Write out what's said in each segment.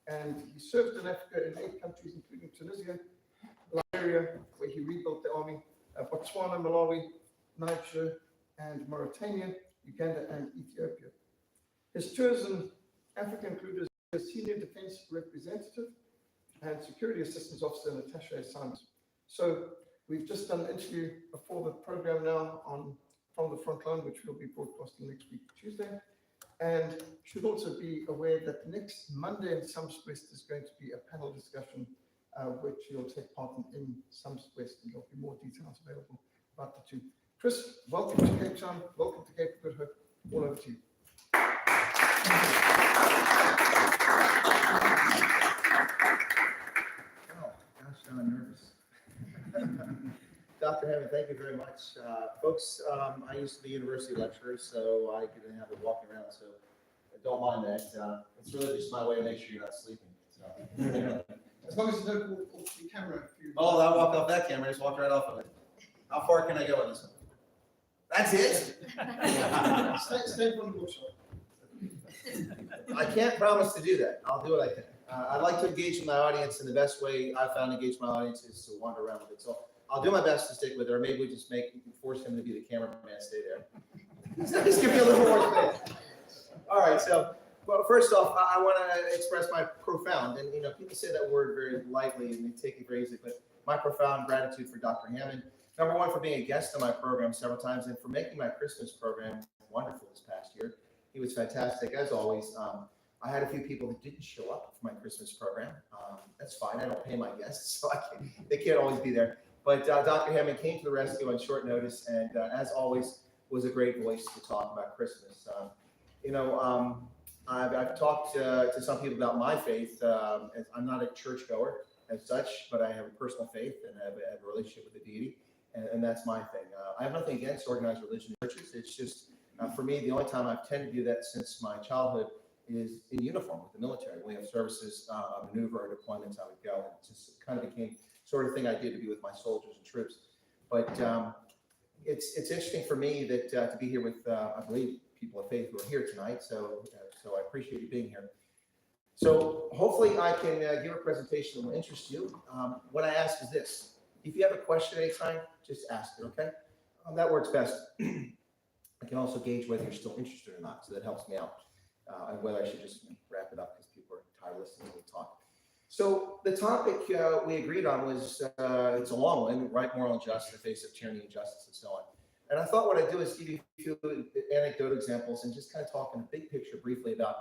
and he served in Africa in 8 countries, including Tunisia, Liberia, where he rebuilt the army, Botswana, Malawi, Niger, and Mauritania, Uganda, and Ethiopia. His tours in Africa included as senior defense representative and security assistance officer in attaché assignments. So we've just done an interview before the program now on From the Front Line, which will be broadcasting next week, Tuesday. And should also be aware that next Monday in Sumswest is going to be a panel discussion, which you'll take part in Sumswest, and there'll be more details available about the two. Chris, welcome to Cape Town, welcome to Cape Good Hope, all over to you. Oh, gosh, now I'm nervous. Dr. Hammond, thank you very much. Folks, I used to be a university lecturer, so I could have it walking around, so I don't mind that. It's really just my way to make sure you're not sleeping. So. As long as you don't walk off the camera. Oh, I'll walk off that camera, just walk right off of it. How far can I go on this one? That's it? Stay from the workshop. I can't promise to do that. I'll do what I can. I'd like to engage my audience, and the best way I've found to engage my audience is to wander around with it. So I'll do my best to stick with it, or maybe we just force him to be the cameraman, stay there. Just give me a little more space. All right, so, well, first off, I want to express my profound, and people say that word very lightly and they take it very easily, but my profound gratitude for Dr. Hammond. Number one, for being a guest on my program several times, and for making my Christmas program wonderful this past year. He was fantastic, as always. I had a few people that didn't show up for my Christmas program. That's fine. I don't pay my guests, so they can't always be there. But Dr. Hammond came to the rescue on short notice, and as always, was a great voice to talk about Christmas. I've talked to some people about my faith. I'm not a churchgoer as such, but I have a personal faith and I have a relationship with the deity, and that's my thing. I have nothing against organized religion churches. It's just, for me, the only time I've tended to do that since my childhood is in uniform with the military. When we have services, maneuver, or deployments, I would go. And it just kind of became sort of thing I did to be with my soldiers and troops. But it's interesting for me that to be here with, I believe, people of faith who are here tonight. So I appreciate you being here. So hopefully I can give a presentation that will interest you. What I ask is this: if you have a question anytime, just ask it, okay? That works best. I can also gauge whether you're still interested or not, so that helps me out. And whether I should just wrap it up because people are tired of listening to me talk. So the topic we agreed on was, it's a long one, right, moral and just in the face of tyranny and injustice and so on. And I thought what I'd do is give you a few anecdotal examples and just kind of talk in the big picture briefly about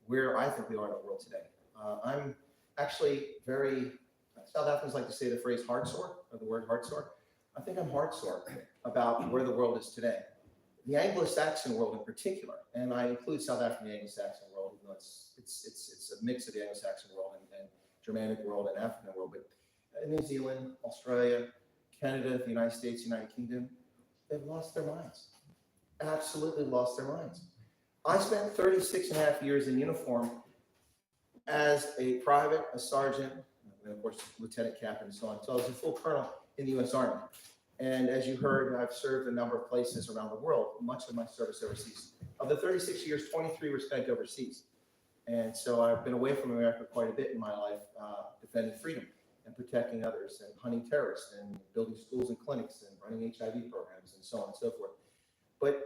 where I think we are in the world today. I'm actually very, South Africans like to say the phrase heart sore, or the word heart sore. I think I'm heart sore about where the world is today. The Anglo-Saxon world in particular, and I include South Africa in the Anglo-Saxon world, even though it's a mix of the Anglo-Saxon world and Germanic world and African world, but New Zealand, Australia, Canada, the United States, United Kingdom, they've lost their minds, absolutely lost their minds. I spent 36 and a half years in uniform as a private, a sergeant, and of course, lieutenant captain and so on. So I was a full colonel in the U.S. Army. And as you heard, I've served a number of places around the world, much of my service overseas. Of the 36 years, 23 were spent overseas. And so I've been away from America quite a bit in my life, defending freedom and protecting others and hunting terrorists and building schools and clinics and running HIV programs and so on and so forth. But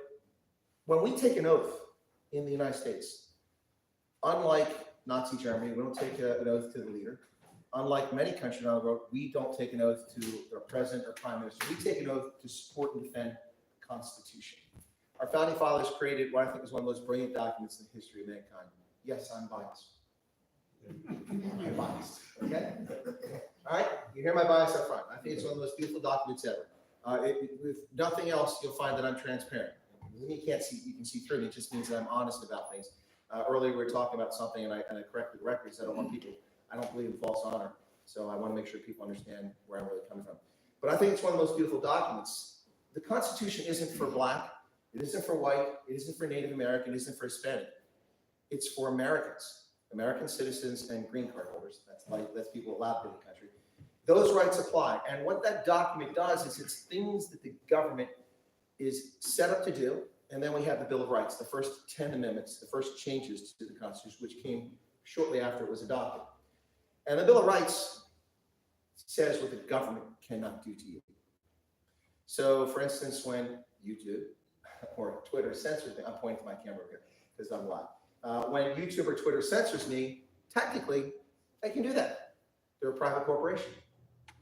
when we take an oath in the United States, unlike Nazi Germany, we don't take an oath to the leader. Unlike many countries around the world, we don't take an oath to our president or prime minister. We take an oath to support and defend the Constitution. Our founding fathers created what I think is one of the most brilliant documents in the history of mankind. Yes, I'm biased. I'm biased, okay? All right, you hear my bias up front. I think it's one of the most beautiful documents ever. With nothing else, you'll find that I'm transparent. You can't see, you can see through me. It just means that I'm honest about things. Earlier we were talking about something and I corrected the record because I don't believe in false honor. So I want to make sure people understand where I'm really coming from. But I think it's one of the most beautiful documents. The Constitution isn't for black, it isn't for white, it isn't for Native American, it isn't for Hispanic. It's for Americans, American citizens and green card holders. That's people allowed in the country. Those rights apply. And what that document does is it's things that the government is set up to do. And then we have the Bill of Rights, the first 10 amendments, the first changes to the Constitution, which came shortly after it was adopted. And the Bill of Rights says what the government cannot do to you. So, for instance, when YouTube or Twitter censors me, I'm pointing to my camera here because I'm live. When YouTube or Twitter censors me, technically, they can do that. They're a private corporation.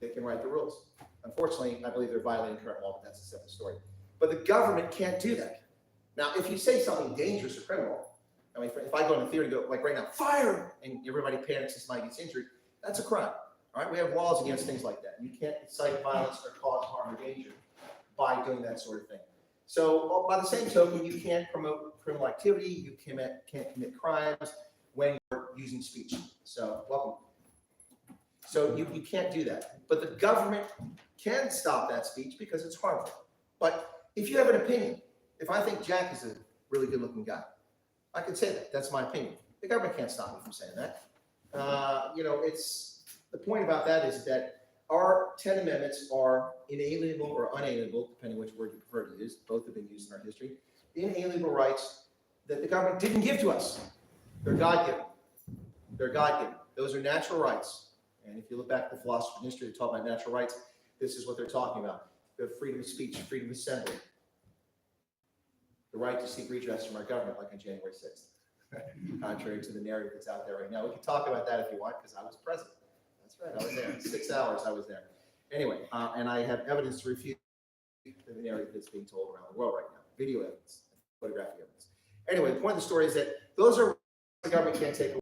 They can write the rules. Unfortunately, I believe they're violating current law, but that's a separate story. But the government can't do that. Now, if you say something dangerous or criminal, I mean, if I go into theater and go, like right now, fire, and everybody panics and somebody gets injured, that's a crime. All right, we have laws against things like that. You can't incite violence or cause harm or danger by doing that sort of thing. So, by the same token, you can't promote criminal activity, you can't commit crimes when you're using speech. So, welcome. So you can't do that. But the government can stop that speech because it's harmful. But if you have an opinion, if I think Jack is a really good looking guy, I can say that. That's my opinion. The government can't stop me from saying that. It's the point about that is that our 10 amendments are inalienable or unalienable, depending which word you prefer to use. Both have been used in our history. Inalienable rights that the government didn't give to us. They're God-given. They're God-given. Those are natural rights. And if you look back at the philosophy of history, they talk about natural rights. This is what they're talking about. The freedom of speech, freedom of assembly, the right to seek redress from our government, like on January 6th, contrary to the narrative that's out there right now. We can talk about that if you want, because I was present. That's right, I was there. 6 hours I was there. Anyway, and I have evidence to refute the narrative that's being told around the world right now. Video evidence, photographic evidence. Anyway, the point of the story is that those are the government can't take away.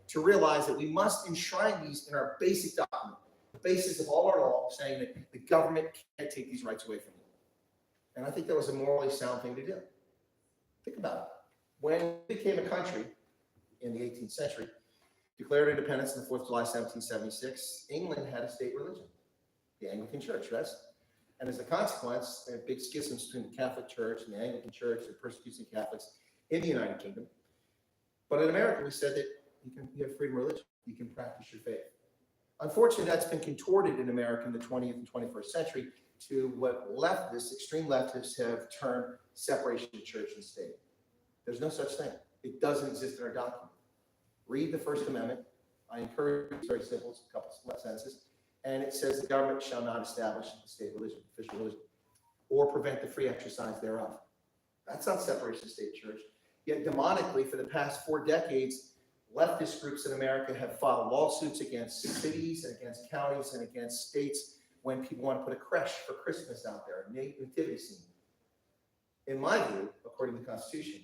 To realize that we must enshrine these in our basic document, the basis of all our law, saying that the government can't take these rights away from you. And I think that was a morally sound thing to do. Think about it. When we became a country in the 18th century, declared independence on the 4th of July, 1776, England had a state religion, the Anglican Church, yes? And as a consequence, there are big schisms between the Catholic Church and the Anglican Church and persecuting Catholics in the United Kingdom. But in America, we said that you have freedom of religion. You can practice your faith. Unfortunately, that's been contorted in America in the 20th and 21st century to what leftists, extreme leftists, have termed separation of church and state. There's no such thing. It doesn't exist in our document. Read the First Amendment. I encourage you, it's very simple, it's a couple of sentences. And it says the government shall not establish a state religion, official religion, or prevent the free exercise thereof. That's not separation of state church. Yet demonically, for the past 4 decades, leftist groups in America have filed lawsuits against cities and against counties and against states when people want to put a creche for Christmas out there, a nativity scene. In my view, according to the Constitution,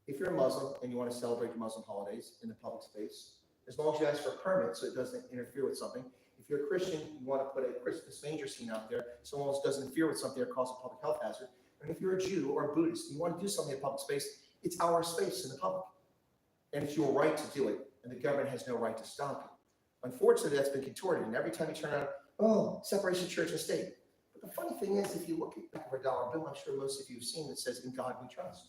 if you're a Muslim and you want to celebrate your Muslim holidays in the public space, as long as you ask for a permit so it doesn't interfere with something. If you're a Christian, you want to put a Christmas manger scene out there so long as it doesn't interfere with something that causes a public health hazard. And if you're a Jew or a Buddhist, and you want to do something in public space, it's our space in the public. And it's your right to do it, and the government has no right to stop you. Unfortunately, that's been contorted, and every time you turn around, oh, separation of church and state. But the funny thing is, if you look at the back of a dollar bill, I'm sure most of you have seen it says, in God we trust.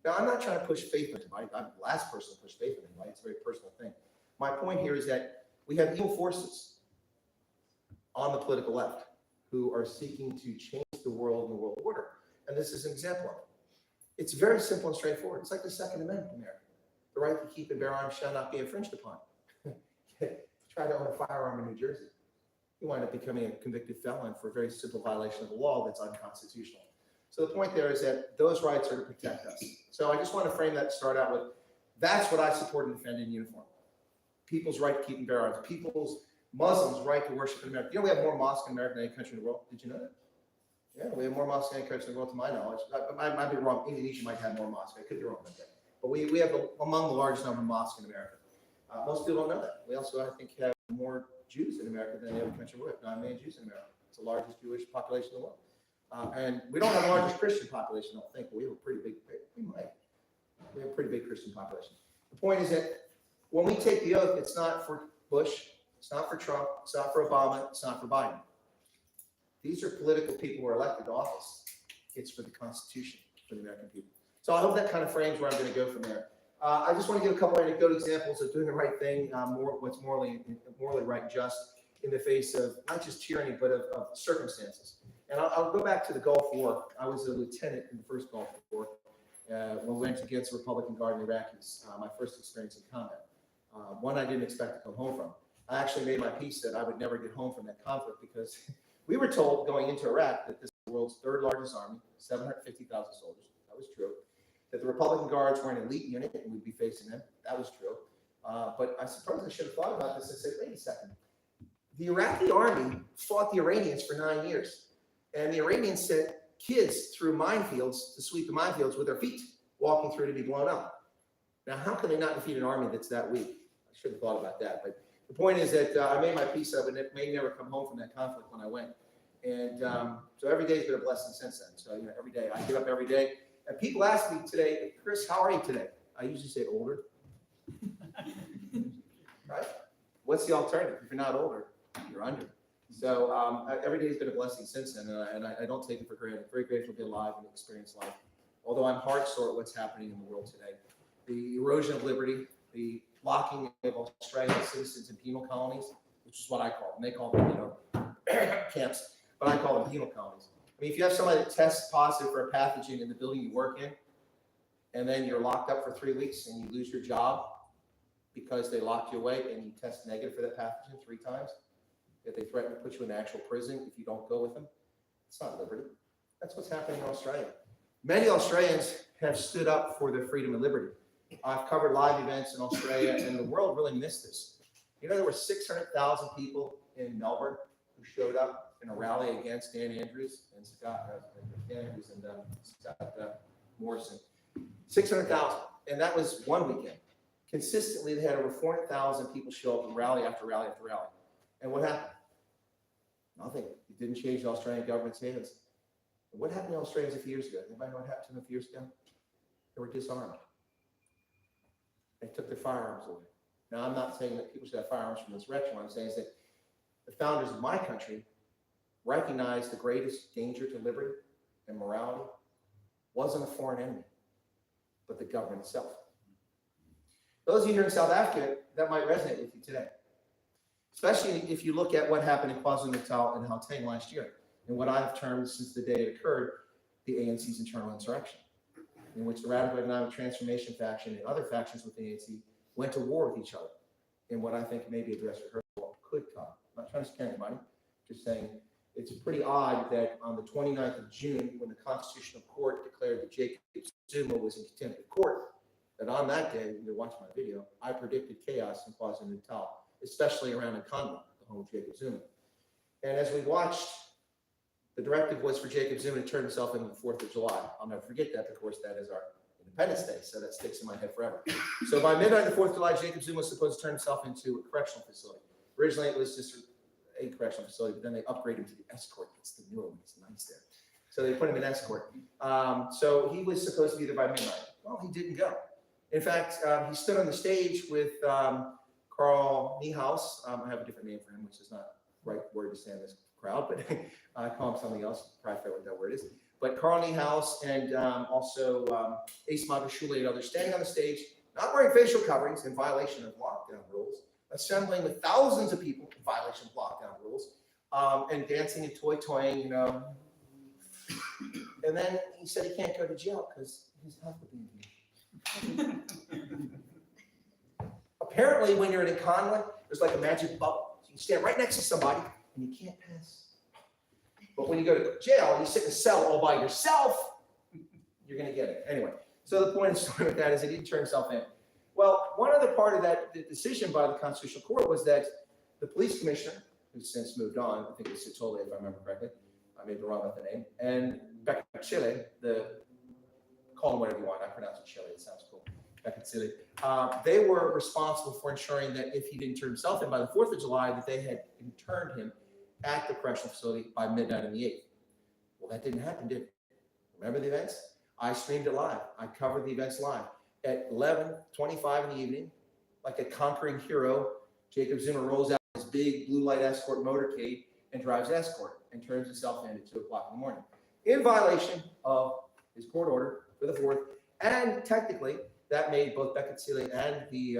Now, I'm not trying to push faith into anybody. I'm the last person to push faith into anybody. It's a very personal thing. My point here is that we have evil forces on the political left who are seeking to change the world and the world order. And this is an example of it. It's very simple and straightforward. It's like the Second Amendment in America. The right to keep and bear arms shall not be infringed upon. Try to own a firearm in New Jersey. You wind up becoming a convicted felon for a very simple violation of the law that's unconstitutional. So the point there is that those rights are to protect us. So I just want to frame that, start out with, that's what I support and defend in uniform. People's right to keep and bear arms. People's, Muslims' right to worship in America. You know we have more mosques in America than any country in the world. Did you know that? Yeah, we have more mosques than any country in the world to my knowledge. I might be wrong. Indonesia might have more mosques. I could be wrong about that. But we have among the largest number of mosques in America. Most people don't know that. We also, I think, have more Jews in America than any other country in the world. 9 million Jews in America. It's the largest Jewish population in the world. And we don't have the largest Christian population, I don't think, but we have a pretty big, we have a pretty big Christian population. The point is that when we take the oath, it's not for Bush, it's not for Trump, it's not for Obama, it's not for Biden. These are political people who are elected to office. It's for the Constitution, for the American people. So I hope that kind of frames where I'm going to go from there. I just want to give a couple anecdotal examples of doing the right thing, what's morally right and just in the face of not just tyranny, but of circumstances. And I'll go back to the Gulf War. I was a lieutenant in the first Gulf War when we went against the Republican Guard and Iraqis, my first experience in combat. One I didn't expect to come home from. I actually made my peace that I would never get home from that conflict because we were told going into Iraq that this is the world's third largest army, 750,000 soldiers. That was true. That the Republican Guards were an elite unit and we'd be facing them. That was true. But I suppose I should have thought about this and said, wait a second. The Iraqi army fought the Iranians for 9 years. And the Iranians sent kids through minefields to sweep the minefields with their feet, walking through to be blown up. Now, how can they not defeat an army that's that weak? I should have thought about that. But the point is that I made my peace of it, and it may never come home from that conflict when I went. And so every day has been a blessing since then. So, every day, I get up every day. And people ask me today, Chris, how are you today? I usually say older. Right? What's the alternative? If you're not older, you're under. So every day has been a blessing since then, and I don't take it for granted. I'm very grateful to be alive and experience life. Although I'm heart-sore at what's happening in the world today. The erosion of liberty, the locking of Australian citizens in penal colonies, which is what I call them. They call them, camps, but I call them penal colonies. I mean, if you have somebody that tests positive for a pathogen in the building you work in, and then you're locked up for 3 weeks and you lose your job because they locked you away and you test negative for that pathogen 3 times, that they threaten to put you in actual prison if you don't go with them, it's not liberty. That's what's happening in Australia. Many Australians have stood up for their freedom and liberty. I've covered live events in Australia, and the world really missed this. There were 600,000 people in Melbourne who showed up in a rally against Dan Andrews and Scott Morrison. 600,000, and that was one weekend. Consistently, they had over 400,000 people show up in rally after rally after rally. And what happened? Nothing. It didn't change the Australian government's hands. What happened to Australians a few years ago? Anybody know what happened to them a few years ago? They were disarmed. They took their firearms away. Now, I'm not saying that people should have firearms from insurrection. What I'm saying is that the founders of my country recognized the greatest danger to liberty and morality wasn't a foreign enemy, but the government itself. Those of you here in South Africa, that might resonate with you today, especially if you look at what happened in KwaZulu-Natal and Gauteng last year, and what I've termed since the day it occurred, the ANC's internal insurrection, in which the Radical Economic Transformation faction and other factions within the ANC went to war with each other in what I think may be a dress rehearsal could come. I'm not trying to scare anybody, just saying it's pretty odd that on the 29th of June, when the Constitutional Court declared that Jacob Zuma was in contempt of court, that on that day, when you're watching my video, I predicted chaos in KwaZulu-Natal, especially around Nicklin, the home of Jacob Zuma. And as we watched, the directive was for Jacob Zuma to turn himself in on the 4th of July. I'll never forget that. Of course, that is our Independence Day, so that sticks in my head forever. So by midnight, the 4th of July, Jacob Zuma was supposed to turn himself into a correctional facility. Originally, it was just a correctional facility, but then they upgraded him to the escort. That's the newer one. It's nice there. So they put him in escort. So he was supposed to be there by midnight. Well, he didn't go. In fact, he stood on the stage with Carl Niehaus. I have a different name for him, which is not the right word to say in this crowd, but I call him something else. Probably forget what that word is. But Carl Niehaus and also Ace Magashule and others standing on the stage, not wearing facial coverings in violation of lockdown rules, assembling with thousands of people in violation of lockdown rules, and dancing and toy-toying, And then he said he can't go to jail because his health would be in Apparently, when you're in a convent, there's like a magic bubble. So you stand right next to somebody and you can't pass. But when you go to jail and you sit in a cell all by yourself, you're going to get it. Anyway, so the point of the story with that is he didn't turn himself in. Well, one other part of that decision by the Constitutional Court was that the police commissioner, who's since moved on, I think it was Sitole, if I remember correctly, I may be wrong about the name, and Becca Chile, call him whatever you want, I pronounce it Chile, it sounds cool. They were responsible for ensuring that if he didn't turn himself in by the 4th of July, that they had interned him at the correctional facility by midnight on the 8th. Well, that didn't happen, did it? Remember the events? I streamed it live. I covered the events live. At 11:25 in the evening, like a conquering hero, Jacob Zuma rolls out his big blue light escort motorcade and drives escort and turns himself in at 2 o'clock in the morning, in violation of his court order for the 4th. And technically, that made both Bekele and the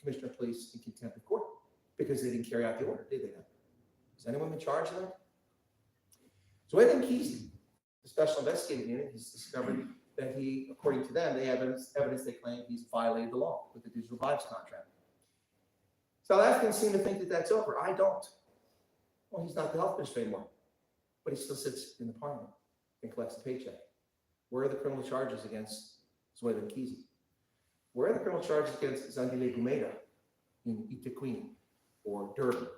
Commissioner of Police in contempt of court because they didn't carry out the order, did they not? Has anyone been charged with that? So Edwin Kesey, the Special Investigating Unit, has discovered that he, according to them, they have evidence they claim he's violated the law with the Digital Vibes contract. South Africans seem to think that that's over. I don't. Well, he's not the health minister anymore, but he still sits in the parliament and collects the paycheck. Where are the criminal charges against Zweli Mkhize? Where are the criminal charges against Zandile Gumeda in eThekwini or Durban?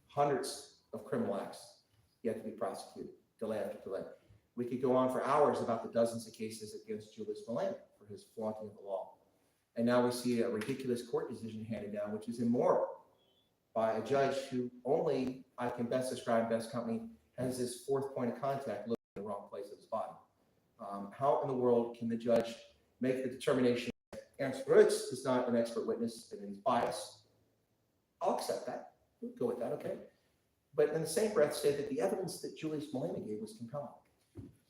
Hundreds of criminal acts yet to be prosecuted, delay after delay. We could go on for hours about the dozens of cases against Julius Malema for his flaunting of the law. And now we see a ridiculous court decision handed down, which is immoral, by a judge who only, I can best describe, best company, has his fourth point of contact looking in the wrong place of his body. How in the world can the judge make the determination that Ernst Rutz is not an expert witness and he's biased? I'll accept that. We'll go with that, okay? But in the same breath, say that the evidence that Julius Malema gave was compelling.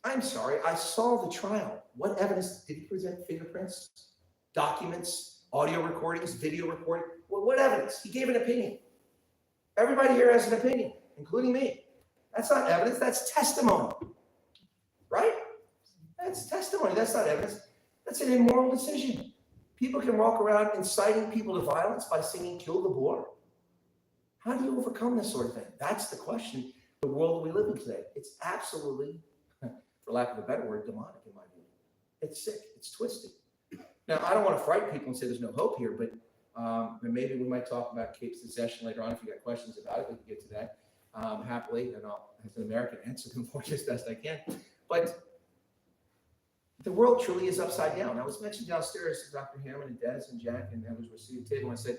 I'm sorry, I saw the trial. What evidence did he present? Fingerprints, documents, audio recordings, video recording? Well, what evidence? He gave an opinion. Everybody here has an opinion, including me. That's not evidence, that's testimony, right? That's testimony, that's not evidence. That's an immoral decision. People can walk around inciting people to violence by singing "Kill the Boer." How do you overcome this sort of thing? That's the question, the world we live in today. It's absolutely, for lack of a better word, demonic in my view. It's sick, it's twisted. Now, I don't want to frighten people and say there's no hope here, but maybe we might talk about Cape secession later on. If you got questions about it, we can get to that happily, and I'll, as an American, answer them for you as best I can. But the world truly is upside down. I was mentioned downstairs to Dr. Hammond and Des and Jack, and I was receiving a table, and I said,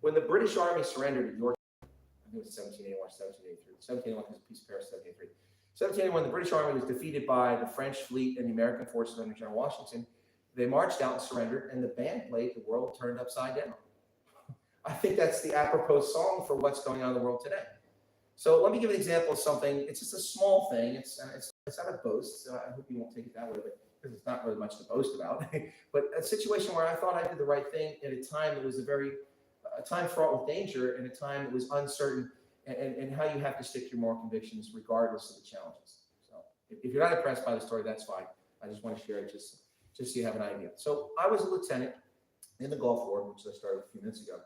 when the British Army surrendered at York, I think it was 1781 or 1783, 1781 because a piece of Paris 1783. 1781, the British Army was defeated by the French fleet and the American forces under General Washington. They marched out and surrendered, and the band played "The World Turned Upside Down." I think that's the apropos song for what's going on in the world today. So let me give an example of something. It's just a small thing. It's not a boast. So I hope you won't take it that way, but because it's not really much to boast about. But a situation where I thought I did the right thing at a time that was a time fraught with danger, and a time that was uncertain, and how you have to stick to your moral convictions regardless of the challenges. So if you're not impressed by the story, that's fine. I just want to share it just so you have an idea. So I was a lieutenant in the Gulf War, which I started a few minutes ago,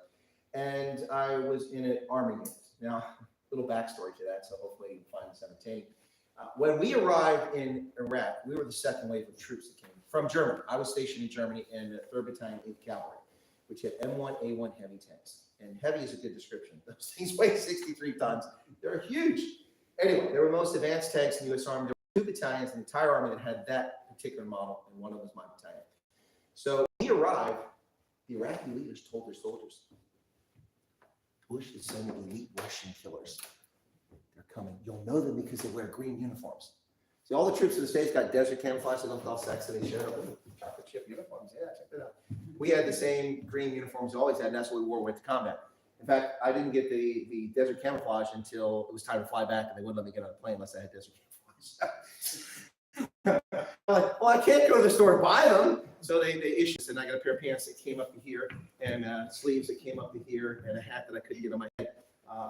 and I was in an army unit. Now, little backstory to that, so hopefully you can find this entertaining. When we arrived in Iraq, we were the second wave of troops that came from Germany. I was stationed in Germany in the 3rd Battalion, 8th Cavalry, which had M1A1 heavy tanks. And heavy is a good description. Those things weigh 63 tons. They're huge. Anyway, they were the most advanced tanks in the U.S. Army. There were 2 battalions in the entire Army that had that particular model, and one of them was my battalion. So when we arrived, the Iraqi leaders told their soldiers, Bush is sending elite Russian killers. They're coming. You'll know them because they wear green uniforms. See, all the troops in the States got desert camouflage. They don't feel sexy. They showed up with chocolate chip uniforms. Yeah, check it out. We had the same green uniforms we always had, and that's what we wore with combat. In fact, I didn't get the desert camouflage until it was time to fly back, and they wouldn't let me get on a plane unless I had desert camouflage. Like, well, I can't go to the store and buy them. So they issued, and I got a pair of pants that came up to here, and sleeves that came up to here, and a hat that I couldn't get on my head.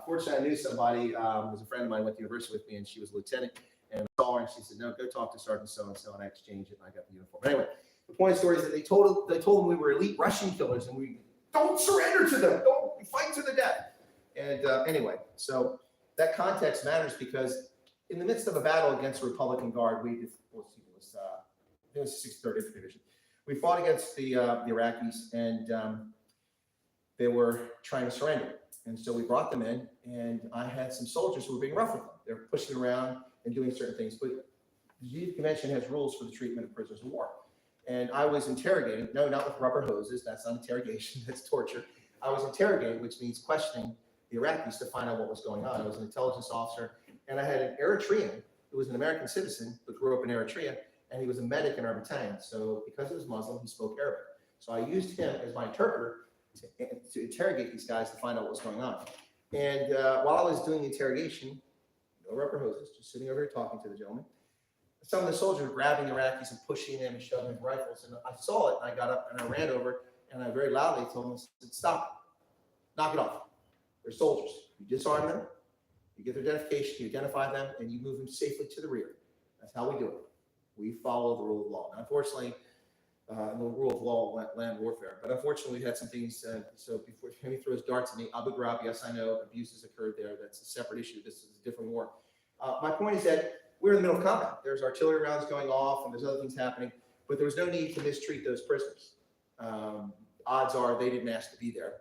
Fortunately, I knew somebody, was a friend of mine, went to university with me, and she was a lieutenant, and I saw her, and she said, no, go talk to Sergeant so-and-so, and I exchanged it, and I got the uniform. But anyway, the point of the story is that they told them we were elite Russian killers, and we don't surrender to them, don't fight to the death. And anyway, so that context matters, because in the midst of a battle against the Republican Guard, it was the 63rd Infantry Division. We fought against the Iraqis, and they were trying to surrender. And so we brought them in, and I had some soldiers who were being rough with them. They were pushing around and doing certain things. But the Geneva Convention has rules for the treatment of prisoners of war. And I was interrogated, no, not with rubber hoses, that's not interrogation, that's torture. I was interrogated, which means questioning the Iraqis to find out what was going on. I was an intelligence officer, and I had an Eritrean who was an American citizen, but grew up in Eritrea, and he was a medic in our battalion. So because he was Muslim, he spoke Arabic. So I used him as my interpreter to interrogate these guys to find out what was going on. And while I was doing the interrogation, no rubber hoses, just sitting over here talking to the gentleman, some of the soldiers were grabbing Iraqis and pushing them and shoving them with rifles. And I saw it, and I got up and I ran over, and I very loudly told them, I said, stop it, knock it off. They're soldiers. You disarm them, you get their identification, you identify them, and you move them safely to the rear. That's how we do it. We follow the rule of law. Now, unfortunately, and the rule of law, land warfare. But unfortunately, we had some things. So before he throws darts at me, Abu Ghraib, yes, I know abuses occurred there. That's a separate issue. This is a different war. My point is that we're in the middle of combat. There's artillery rounds going off, and there's other things happening. But there was no need to mistreat those prisoners. Odds are they didn't ask to be there.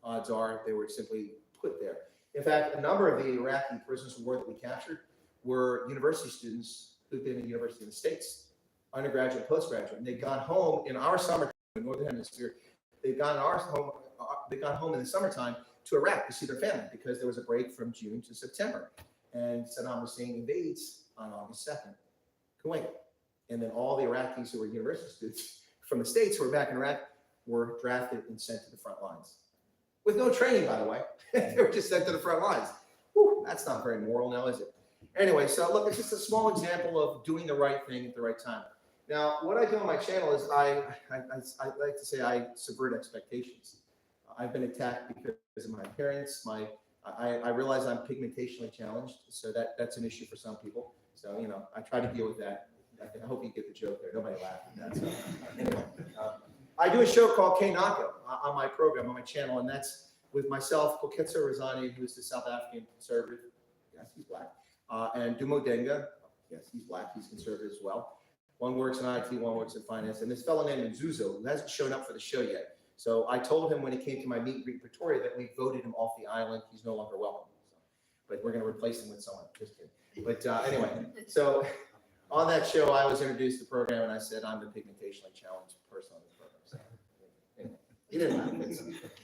Odds are they were simply put there. In fact, a number of the Iraqi prisoners of war that we captured were university students who'd been in university in the States, undergraduate, postgraduate, and they'd gone home in our summertime in the Northern Hemisphere. They'd gone home in the summertime to Iraq to see their family because there was a break from June to September. And Saddam Hussein invades on August 2nd, Kuwait. And then all the Iraqis who were university students from the States who were back in Iraq were drafted and sent to the front lines. With no training, by the way. They were just sent to the front lines. Whew, that's not very moral now, is it? Anyway, so look, it's just a small example of doing the right thing at the right time. Now, what I do on my channel is I like to say I subvert expectations. I've been attacked because of my appearance. I realize I'm pigmentationally challenged, so that's an issue for some people. So, you know, I try to deal with that. I hope you get the joke there. Nobody laughed at that. So, anyway, I do a show called K-Nako on my program, on my channel, and that's with myself, Koketso Razani, who's the South African conservative. Yes, he's black. And Dumo Denga. Yes, he's black. He's conservative as well. One works in IT, one works in finance. And this fellow named Nzuzo, who hasn't shown up for the show yet. So I told him when he came to my meet and greet in Pretoria that we voted him off the island. He's no longer welcome. So, but we're going to replace him with someone. Just kidding. But anyway, so on that show, I was introduced to the program, and I said, I'm the pigmentationally challenged person on this program. So, anyway, he didn't laugh.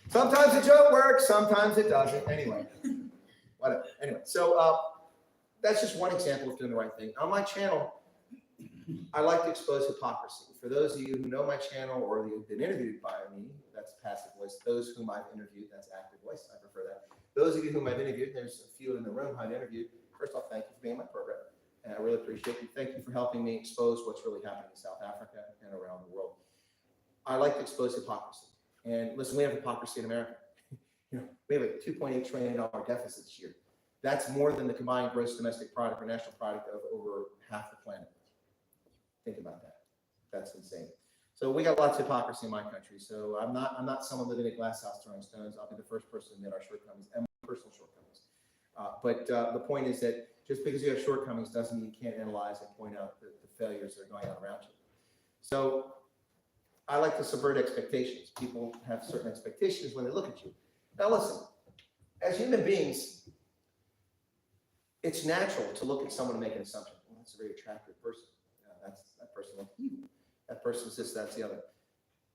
Sometimes the joke works, sometimes it doesn't. Anyway, whatever. Anyway, so that's just one example of doing the right thing. On my channel, I like to expose hypocrisy. For those of you who know my channel or you've been interviewed by me, that's passive voice. Those whom I've interviewed, that's active voice. I prefer that. Those of you whom I've interviewed, there's a few in the room I've interviewed. First off, thank you for being on my program. And I really appreciate you. Thank you for helping me expose what's really happening in South Africa and around the world. I like to expose hypocrisy. And listen, we have hypocrisy in America. You know, we have a $2.8 trillion deficit this year. That's more than the combined gross domestic product or national product of over half the planet. Think about that. That's insane. So we got lots of hypocrisy in my country. So I'm not someone living in a glass house throwing stones. I'll be the first person to admit our shortcomings and my personal shortcomings. But the point is that just because you have shortcomings doesn't mean you can't analyze and point out the failures that are going on around you. So I like to subvert expectations. People have certain expectations when they look at you. Now listen, as human beings, it's natural to look at someone and make an assumption. Well, that's a very attractive person. That person looks evil. That person is this, that's the other.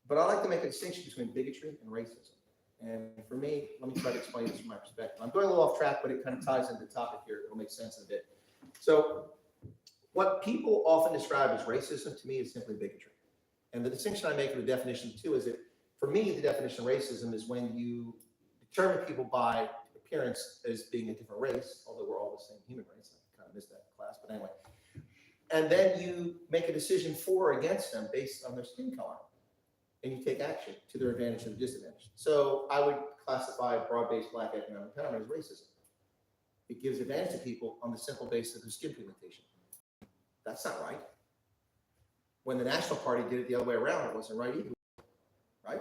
But I like to make a distinction between bigotry and racism. And for me, let me try to explain this from my perspective. I'm going a little off track, but it kind of ties into the topic here. It'll make sense in a bit. So what people often describe as racism to me is simply bigotry. And the distinction I make in the definition too is that for me, the definition of racism is when you determine people by appearance as being a different race, although we're all the same human race. I kind of missed that class, but anyway. And then you make a decision for or against them based on their skin color. And you take action to their advantage or disadvantage. So I would classify broad-based black economic empowerment as racism. It gives advantage to people on the simple basis of their skin pigmentation. That's not right. When the National Party did it the other way around, it wasn't right either. Right?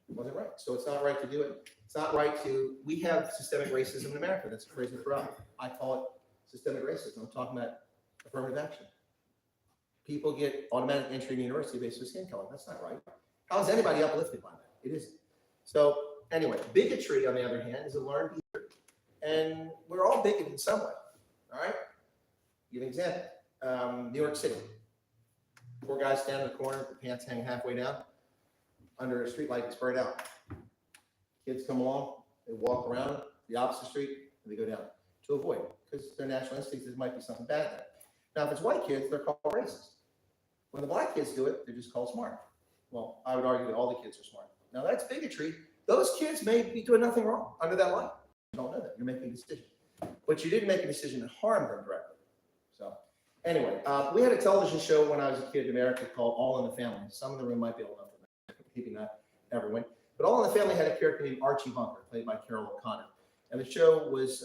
It wasn't right. So it's not right to do it. It's not right to, we have systemic racism in America. That's a phrase we throw out. I call it systemic racism. I'm talking about affirmative action. People get automatic entry to university based on skin color. That's not right. How is anybody uplifted by that? It isn't. So anyway, bigotry, on the other hand, is a learned behavior. And we're all bigoted in some way. All right? Give an example. New York City. Poor guy standing in the corner with the pants hanging halfway down under a street light that's burned out. Kids come along, they walk around the opposite street, and they go down to avoid it because their natural instinct is there might be something bad there. Now, if it's white kids, they're called racist. When the black kids do it, they're just called smart. Well, I would argue that all the kids are smart. Now, that's bigotry. Those kids may be doing nothing wrong under that light. You don't know that. You're making a decision. But you didn't make a decision to harm them directly. So anyway, we had a television show when I was a kid in America called All in the Family. Some in the room might be able to know that. Maybe not everyone. But All in the Family had a character named Archie Bunker, played by Carol O'Connor. And the show was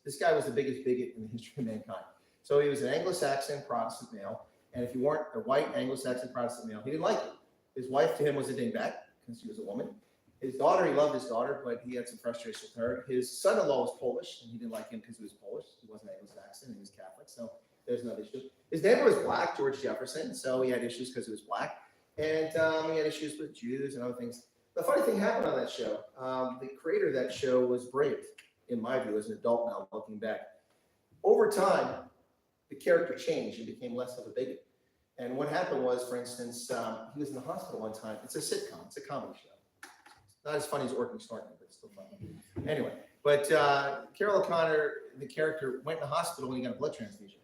this guy was the biggest bigot in the history of mankind. So he was an Anglo-Saxon Protestant male, And if you weren't a white Anglo-Saxon Protestant male, he didn't like you. His wife to him was a dingbat because she was a woman. His daughter, he loved his daughter, but he had some frustration with her. His son-in-law was Polish, and he didn't like him because he was Polish. He wasn't Anglo-Saxon, he was Catholic, so there's another issue. His neighbor was black, George Jefferson, so he had issues because he was black. And he had issues with Jews and other things. The funny thing happened on that show. The creator of that show was brave, in my view, as an adult now, looking back. Over time, the character changed and became less of a bigot. And what happened was, for instance, he was in the hospital one time. It's a sitcom, it's a comedy show. Not as funny as Orkin Storkin, but it's still funny. Anyway, but Carol O'Connor, the character, went in the hospital when he got a blood transfusion.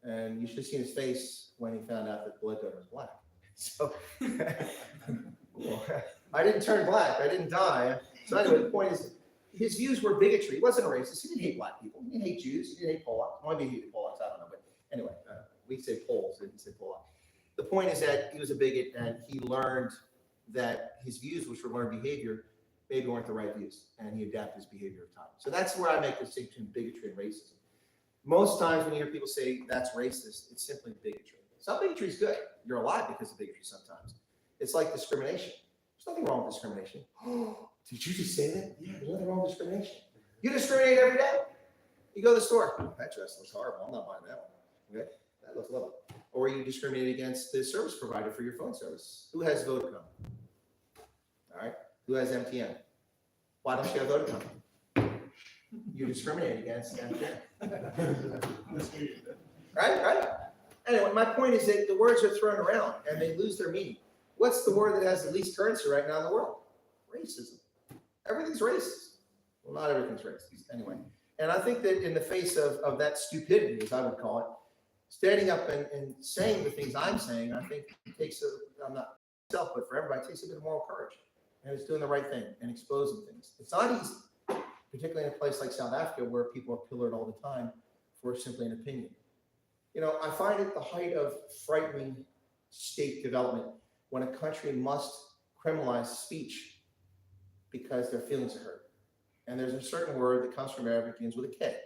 And you should have seen his face when he found out that the blood donor was black. So I didn't turn black, I didn't die. So anyway, the point is, his views were bigotry. He wasn't a racist. He didn't hate black people. He didn't hate Jews. He didn't hate Polacks. Well, maybe he hated Polacks, I don't know. But anyway, we say Poles, they didn't say Polak. The point is that he was a bigot and he learned that his views, which were learned behavior, maybe weren't the right views, and he adapted his behavior over time. So that's where I make the distinction between bigotry and racism. Most times when you hear people say that's racist, it's simply bigotry. Some bigotry is good. You're alive because of bigotry sometimes. It's like discrimination. There's nothing wrong with discrimination. Oh, did you just say that? Yeah, there's nothing wrong with discrimination. You discriminate every day. You go to the store. Oh, that dress looks horrible. I'm not buying that one. Okay, that looks lovely. Or you discriminate against the service provider for your phone service. Who has Vodacom? All right. Who has MTN? Why don't you have Vodacom? You discriminate against MTN. Right? Anyway, my point is that the words are thrown around and they lose their meaning. What's the word that has the least currency right now in the world? Racism. Everything's racist. Well, not everything's racist. Anyway. And I think that in the face of that stupidity, as I would call it, standing up and saying the things I'm saying, I think it takes I'm not myself, but for everybody, it takes a bit of moral courage. And it's doing the right thing and exposing things. It's not easy, particularly in a place like South Africa where people are pillared all the time for simply an opinion. You know, I find it the height of frightening state development when a country must criminalize speech because their feelings are hurt. And there's a certain word that comes from Arabic, begins with a K.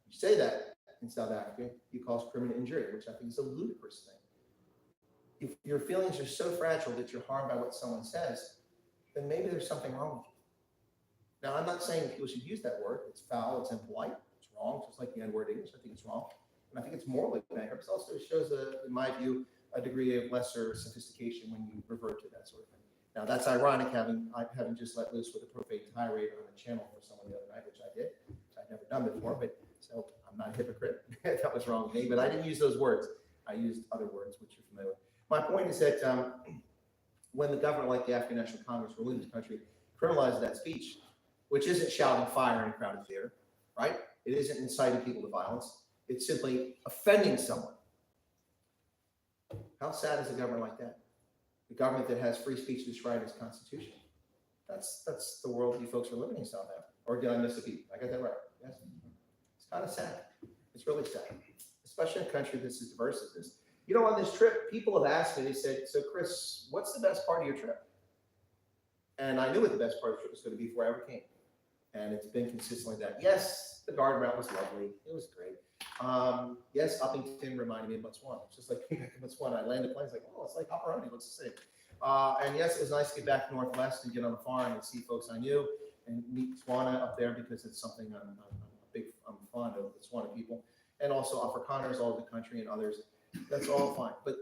You say that in South Africa, you cause criminal injury, which I think is a ludicrous thing. If your feelings are so fragile that you're harmed by what someone says, then maybe there's something wrong with you. Now, I'm not saying people should use that word. It's foul, it's impolite, it's wrong, just like the N-word English. I think it's wrong. And I think it's morally bankrupt. It also shows, in my view, a degree of lesser sophistication when you revert to that sort of thing. Now, that's ironic, having just let loose with a profane tirade on the channel for someone the other night, which I did, which I'd never done before, but so I'm not a hypocrite. That was wrong with me, but I didn't use those words. I used other words, which you're familiar with. My point is that when the government, like the African National Congress ruling this country, criminalizes that speech, which isn't shouting fire in a crowded theater, right? It isn't inciting people to violence. It's simply offending someone. How sad is a government like that? The government that has free speech described in its constitution. That's the world you folks are living in South Africa. Or did I miss a beat? I got that right. Yes. It's kind of sad. It's really sad, especially in a country that's as diverse as this. You know, on this trip, people have asked me, they said, so Chris, what's the best part of your trip? And I knew what the best part of the trip was going to be before I ever came. And it's been consistently that. Yes, the garden route was lovely. It was great. Yes, Uppington reminded me of Botswana. It's just like Botswana. I landed the plane, it's like, oh, it's like Hopperoni, what's the same? And yes, it was nice to get back northwest and get on the farm and see folks I knew and meet Botswana up there because it's something I'm fond of, the Botswana people. And also Afrikaners all over the country and others. That's all fine. But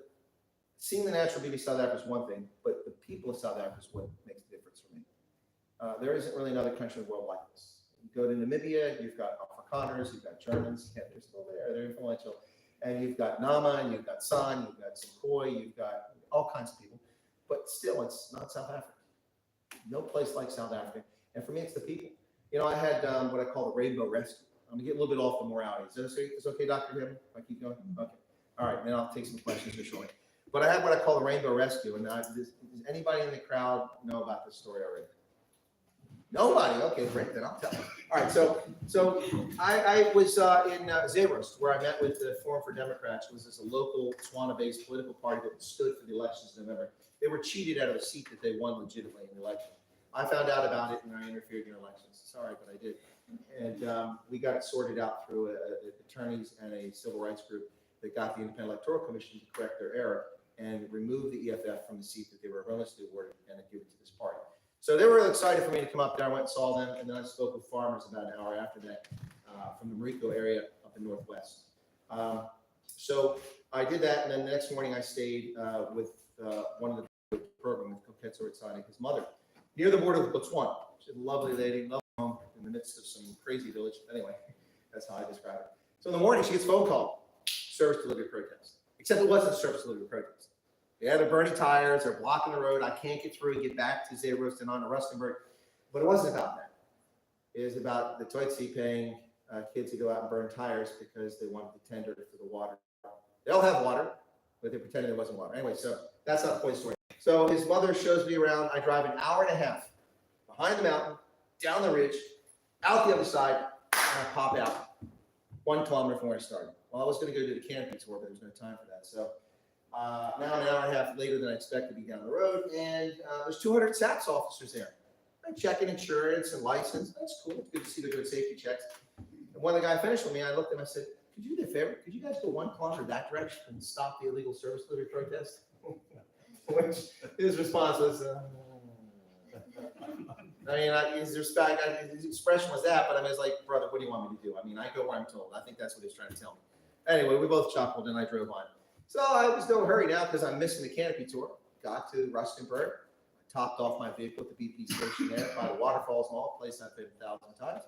seeing the natural beauty of South Africa is one thing, but the people of South Africa is what makes the difference for me. There isn't really another country in the world like this. You go to Namibia, you've got Afrikaners, you've got Germans, yeah, they're still there, they're influential. And you've got Nama, and you've got San, you've got Sequoia, you've got all kinds of people. But still, it's not South Africa. No place like South Africa. And for me, it's the people. You know, I had what I call the Rainbow Rescue. I'm gonna get a little bit off the morality. Is that okay, Dr. Hibbel? If I keep going? Okay. All right, then I'll take some questions here shortly. But I had what I call the Rainbow Rescue. And does anybody in the crowd know about this story already? Nobody. Okay, great. Then I'll tell you. All right. So I was in Zeebrugge, where I met with the Forum for Democrats, which is a local Botswana-based political party that stood for the elections in November. They were cheated out of a seat that they won legitimately in the election. I found out about it and I interfered in elections. Sorry, but I did. And we got it sorted out through attorneys and a civil rights group. that got the Independent Electoral Commission to correct their error and remove the EFF from the seat that they were erroneously awarded and give it to this party. So they were really excited for me to come up there. I went and saw them, and then I spoke with farmers about an hour after that from the Marico area up in Northwest. So I did that, and then the next morning I stayed with one of the program with Coquette Soritsani, his mother, near the border with Botswana. She's a lovely lady, lovely home in the midst of some crazy village. Anyway, that's how I describe it. So in the morning, she gets a phone call, service delivery protest. Except it wasn't a service delivery protest. They had their burning tires, they're blocking the road. I can't get through and get back to Zeebrugge and on to Rustenburg. But it wasn't about that. It was about the Tutsi paying kids to go out and burn tires because they wanted to tender for the water. They all have water, but they're pretending there wasn't water. Anyway, so that's not the point of the story. So his mother shows me around. I drive an hour and a half behind the mountain, down the ridge, out the other side, and I pop out 1 kilometer from where I started. Well, I was going to go do the canopy tour, but there's no time for that. So now an hour and a half later than I expected to be down the road, and there's 200 SATS officers there. I'm checking insurance and license. That's cool. It's good to see they're doing safety checks. And when the guy finished with me, I looked at him and I said, could you do a favor? Could you guys go 1 kilometer that direction and stop the illegal service delivery protest? Which his response was, I mean, his expression was that, but I mean, it's like, brother, what do you want me to do? I mean, I go where I'm told. I think that's what he's trying to tell me. Anyway, we both chuckled and I drove on. So I was no hurry now because I'm missing the canopy tour. Got to Rustenburg, topped off my vehicle at the BP station there by the Waterfalls Mall, place I've been 1,000 times.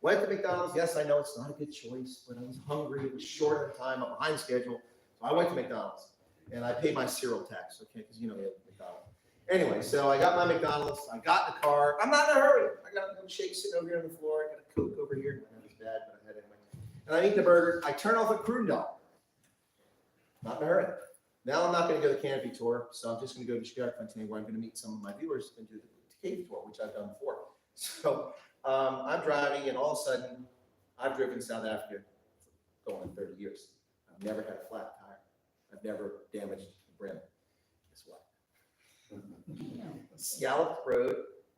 Went to McDonald's. Yes, I know it's not a good choice, but I was hungry. It was short on time. I'm behind schedule. So I went to McDonald's and I paid my cereal tax, okay, because you know McDonald's. Anyway, so I got my McDonald's. I got in the car. I'm not in a hurry. I got a shake sitting over here on the floor. I got a Coke over here. It was bad, but I had it anyway. And I eat the burger. I turn off a Croon dog. Not in a hurry. Now I'm not going to go to the canopy tour, so I'm just going to go to Schierfontein where I'm going to meet some of my viewers and do the cave tour, which I've done before. So I'm driving, and all of a sudden, I've driven South Africa for going on 30 years. I've never had a flat tire. I've never damaged the brim. Guess what? Scalloped road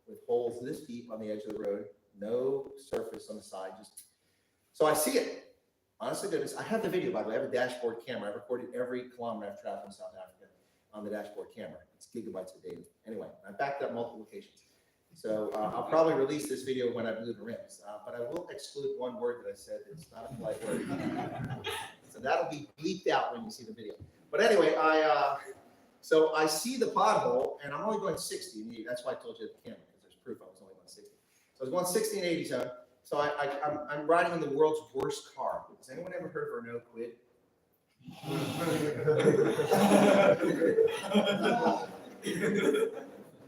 with holes this deep on the edge of the road, no surface on the side. Just so I see it. Honestly, goodness, I have the video, by the way. I have a dashboard camera. I recorded every kilometer I've traveled in South Africa on the dashboard camera. It's gigabytes of data. Anyway, I backed up multiple locations. So I'll probably release this video when I blew the rims, but I will exclude one word that I said. It's not a polite word. So that'll be bleeped out when you see the video. But anyway, so I see the pothole, and I'm only going 60. And that's why I told you at the camera, because there's proof I was only going 60. So I was going 60 and 80 zone. So I'm riding in the world's worst car. Has anyone ever heard of Renault Quid?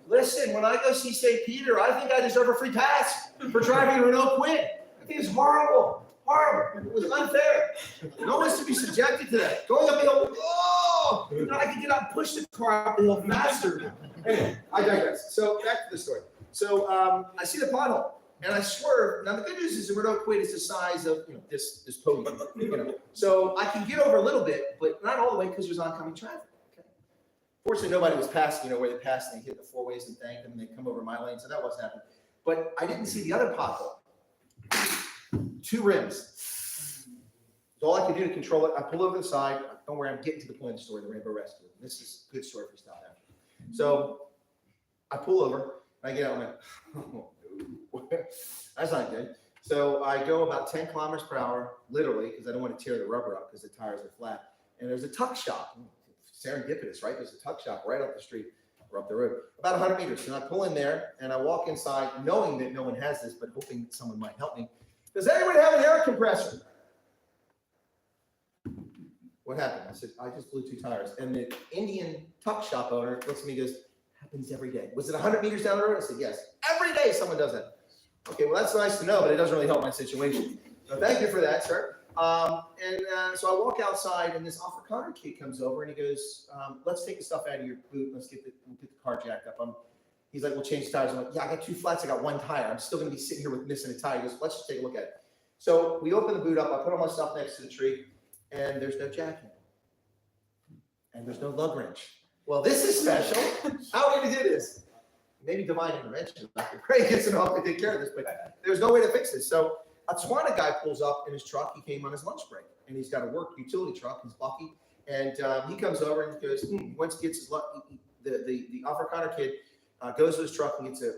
Listen, when I go see St. Peter, I think I deserve a free pass for driving a Renault Quid. I think it's horrible. Horrible. It was unfair. No one's to be subjected to that. Going up the hill, oh! Now I can get out and push the car up the hill faster. Anyway, I digress. So back to the story. So I see the pothole. And I swerve. Now the good news is the Renault Quid is the size of this podium. So I can get over a little bit, but not all the way because there's oncoming traffic. Okay. Fortunately, nobody was passing. Where they passed, and they hit the 4-ways and thanked them, and they come over my lane, so that wasn't happening. But I didn't see the other pothole. 2 rims. So all I could do to control it, I pull over the side. Don't worry, I'm getting to the point of the story, the Rainbow Rescue. This is a good story for South Africa. So I pull over, and I get out, and I'm like, that's not good. So I go about 10 kilometers per hour, literally, because I don't want to tear the rubber up because the tires are flat. And there's a tuck shop. Serendipitous, right? There's a tuck shop right up the street or up the road, about 100 meters. And I pull in there and I walk inside knowing that no one has this, but hoping that someone might help me. Does anyone have an air compressor? What happened? I said, I just blew 2 tires. And the Indian tuck shop owner looks at me and goes, happens every day. Was it 100 meters down the road? I said, yes. Every day someone does that. Okay, well, that's nice to know, but it doesn't really help my situation. So thank you for that, sir. So I walk outside, and this Afrikaner kid comes over, and he goes, let's take the stuff out of your boot. Let's get the car jacked up. He's like, we'll change the tires. I'm like, yeah, I got 2 flats. I got 1 tire. I'm still going to be sitting here with missing a tire. He goes, let's just take a look at it. So we open the boot up. I put all my stuff next to the tree, and there's no jack handle. And there's no lug wrench. Well, this is special. How are we going to do this? Maybe divine intervention. Dr. Craig gets it off to take care of this, but there's no way to fix this. So a Tawana guy pulls up in his truck. He came on his lunch break, and he's got a work utility truck. He's lucky, and he comes over and he goes, once he gets his the Afrikaner kid goes to his truck and gets a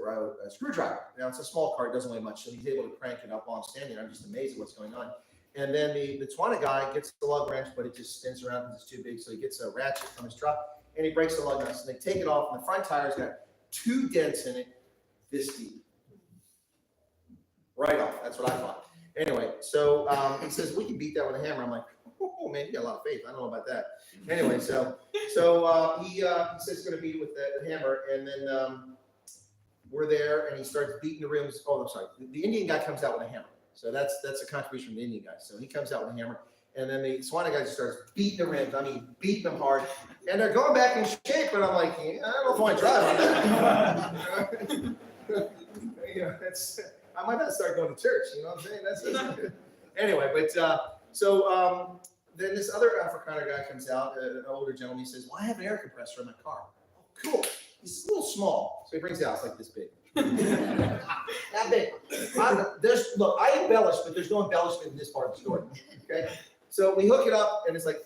screwdriver. Now it's a small car; it doesn't weigh much, so he's able to crank it up while I'm standing there. I'm just amazed at what's going on. And then the Tawana guy gets the lug wrench, but it just spins around because it's too big. So he gets a ratchet from his truck and he breaks the lug nuts. And they take it off, and the front tire's got 2 dents in it, this deep. Right off. That's what I thought. Anyway, so he says, we can beat that with a hammer. I'm like, oh man, you got a lot of faith. I don't know about that. Anyway, so he says he's going to beat it with the hammer. And then we're there, and he starts beating the rims. Oh, I'm sorry. The Indian guy comes out with a hammer. So that's a contribution from the Indian guy. So he comes out with a hammer, and then the Swana guy just starts beating the rims. I mean, beating them hard, and they're going back in shape. But I'm like, I don't know if I want to drive on that. That's. I might not start going to church. You know what I'm saying? That's anyway. But then this other Afrikaner guy comes out, an older gentleman. He says, "Well, I have an air compressor in my car." Oh, cool. He's a little small, so he brings it out. It's like this big. That big. Look, I embellish, but there's no embellishment in this part of the story. Okay, so we hook it up, and it's like.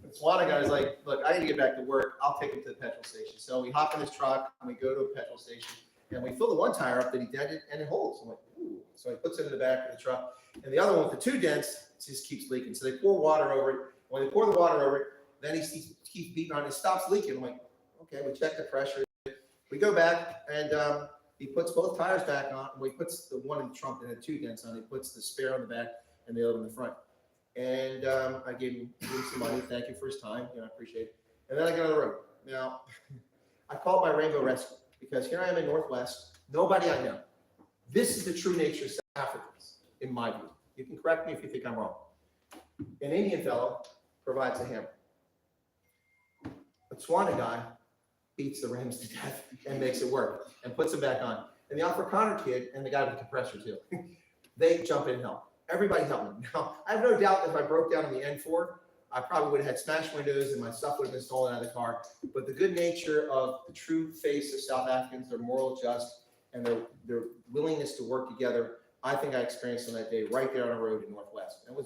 The Swana guy's like, look, I need to get back to work. I'll take him to the petrol station. So we hop in his truck, and we go to a petrol station, and we fill the one tire up that he dented, and it holds. I'm like, ooh. So he puts it in the back of the truck, and the other one with the 2 dents just keeps leaking. So they pour water over it. When they pour the water over it, then he keeps beating on it. It stops leaking. I'm like, okay, we check the pressure. We go back, and he puts both tires back on. Well, he puts the one in the trunk that had 2 dents on it. He puts the spare on the back and the other in the front. And I gave him some money. Thank you for his time. I appreciate it. And then I got on the road. Now, I called my Rainbow Rescue because here I am in Northwest. Nobody I know. This is the true nature of South Africans, in my view. You can correct me if you think I'm wrong. An Indian fellow provides a hammer. A Tswana guy beats the rims to death and makes it work and puts them back on. And the Afrikaner kid and the guy with the compressor too, they jump in and help. Everybody helped me. Now, I have no doubt that if I broke down on the N4, I probably would have had smashed windows and my stuff would have been stolen out of the car. But the good nature of the true face of South Africans, their moral just, and their willingness to work together, I think I experienced on that day right there on the road in Northwest. And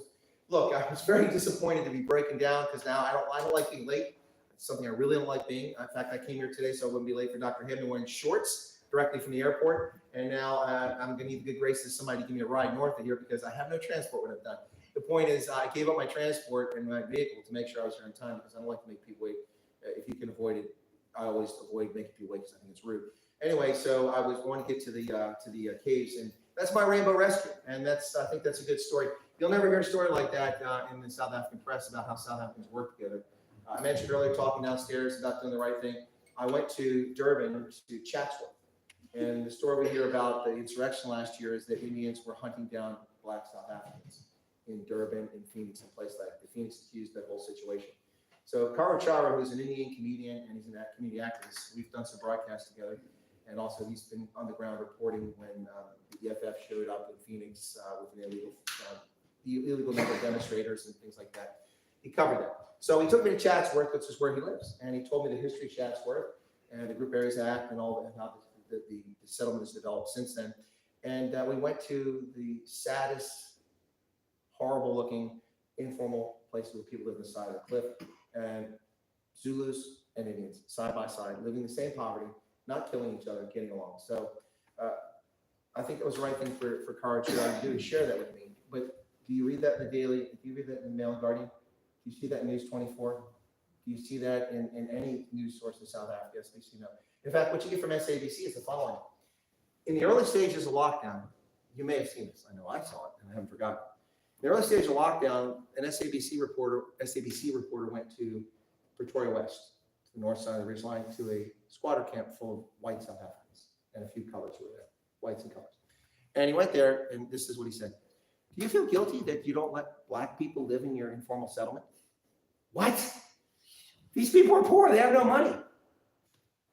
look, I was very disappointed to be breaking down because now I don't like being late. It's something I really don't like being. In fact, I came here today so I wouldn't be late for Dr. Hibner wearing shorts directly from the airport. And now I'm going to need the good graces of somebody to give me a ride north of here because I have no transport when I'm done. The point is I gave up my transport and my vehicle to make sure I was here on time because I don't like to make people wait. If you can avoid it, I always avoid making people wait because I think it's rude. Anyway, so I was going to get to the caves, and that's my Rainbow Rescue. And I think that's a good story. You'll never hear a story like that in the South African press about how South Africans work together. I mentioned earlier talking downstairs about doing the right thing. I went to Durban to Chatsworth. And the story we hear about the insurrection last year is that Indians were hunting down Black South Africans in Durban, in Phoenix, and places like that. Phoenix accused that whole situation. So Karo Chara, who's an Indian comedian and he's an community activist, we've done some broadcasts together. And also he's been on the ground reporting when the EFF showed up in Phoenix with an illegal number of demonstrators and things like that. He covered that. So he took me to Chatsworth, which is where he lives. And he told me the history of Chatsworth and the Group Areas Act and all that, and how the settlement has developed since then. And we went to the saddest, horrible looking, informal place where people live on the side of the cliff. And Zulus and Indians, side by side, living the same poverty, not killing each other, getting along. So I think it was the right thing for Karo Chara to do, to share that with me. But do you read that in the Daily? Do you read that in the Mail and Guardian? Do you see that in News 24? Do you see that in any news source in South Africa? SBC, no. In fact, what you get from SABC is the following. In the early stages of lockdown, you may have seen this. I know I saw it and I haven't forgotten. In the early stage of lockdown, an SABC reporter went to Pretoria West, to the north side of the ridgeline, to a squatter camp full of white South Africans, and a few colors were there, whites and colors. And he went there, and this is what he said. Do you feel guilty that you don't let Black people live in your informal settlement? What? These people are poor. They have no money.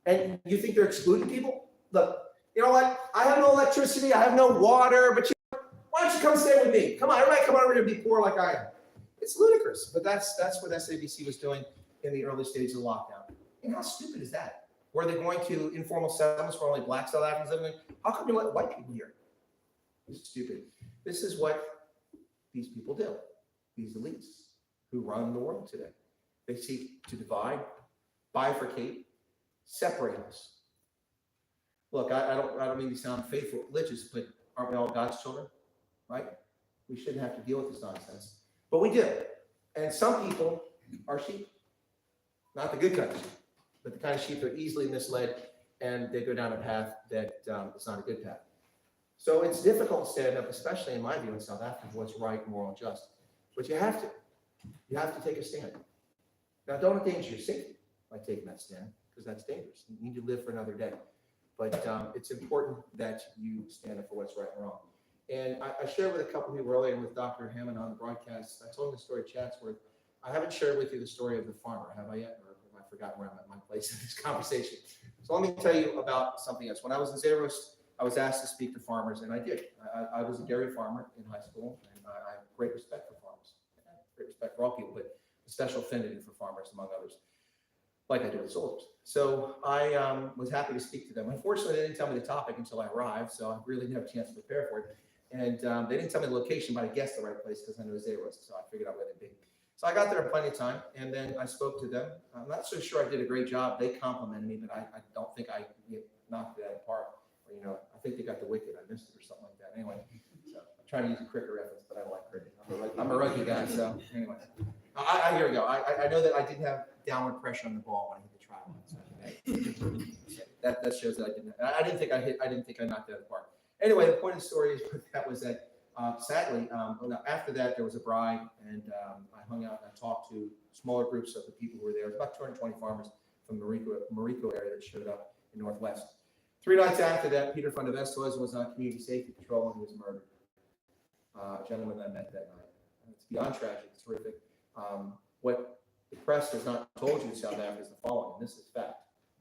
And you think they're excluding people? Look, you know what? I have no electricity. I have no water. But why don't you come stay with me? Come on, everybody come over here and be poor like I am. It's ludicrous. But that's what SABC was doing in the early stages of lockdown. And how stupid is that? Or are they going to informal settlements where only black South Africans live in? How come you let white people here? It's stupid. This is what these people do. These elites who run the world today. They seek to divide, bifurcate, separate us. Look, I don't mean to sound faithful religious, but aren't we all God's children? Right? We shouldn't have to deal with this nonsense. But we do. And some people are sheep. Not the good kind of sheep, but the kind of sheep that are easily misled and they go down a path that is not a good path. So it's difficult to stand up, especially in my view in South Africa, for what's right, moral, and just. But you have to. You have to take a stand. Now, don't endanger your safety by taking that stand, because that's dangerous. You need to live for another day. But it's important that you stand up for what's right and wrong. And I shared with a couple people earlier with Dr. Hammond on the broadcast. I told him the story of Chatsworth. I haven't shared with you the story of the farmer, have I yet? Or have I forgotten where I'm at my place in this conversation? So let me tell you about something else. When I was in Zeros, I was asked to speak to farmers, and I did. I was a dairy farmer in high school, and I have great respect for farmers. Great respect for all people, but a special affinity for farmers, among others, like I do with soldiers. So I was happy to speak to them. Unfortunately, they didn't tell me the topic until I arrived, so I really didn't have a chance to prepare for it. And they didn't tell me the location, but I guessed the right place because I knew Zeros, so I figured out where they'd be. So I got there in plenty of time, and then I spoke to them. I'm not so sure I did a great job. They complimented me, but I don't think I knocked it out of the park. Or, you know, I think they got the wicket. I missed it or something like that. Anyway, so I'm trying to use a cricket reference, but I don't like cricket. I'm a rugby guy, so anyway. Here we go. I know that I didn't have downward pressure on the ball when I hit the try line. So that shows that I didn't. I didn't think I knocked it out of the park. Anyway, the point of the story is that was that sadly, after that there was a bride, and I hung out and I talked to smaller groups of the people who were there. It was about 220 farmers from the Marico area that showed up in Northwest. 3 nights after that, Peter van der Westhuizen was on community safety patrol and he was murdered. A gentleman that I met that night. And it's beyond tragic. It's horrific. What the press has not told you in South Africa is the following, and this is fact.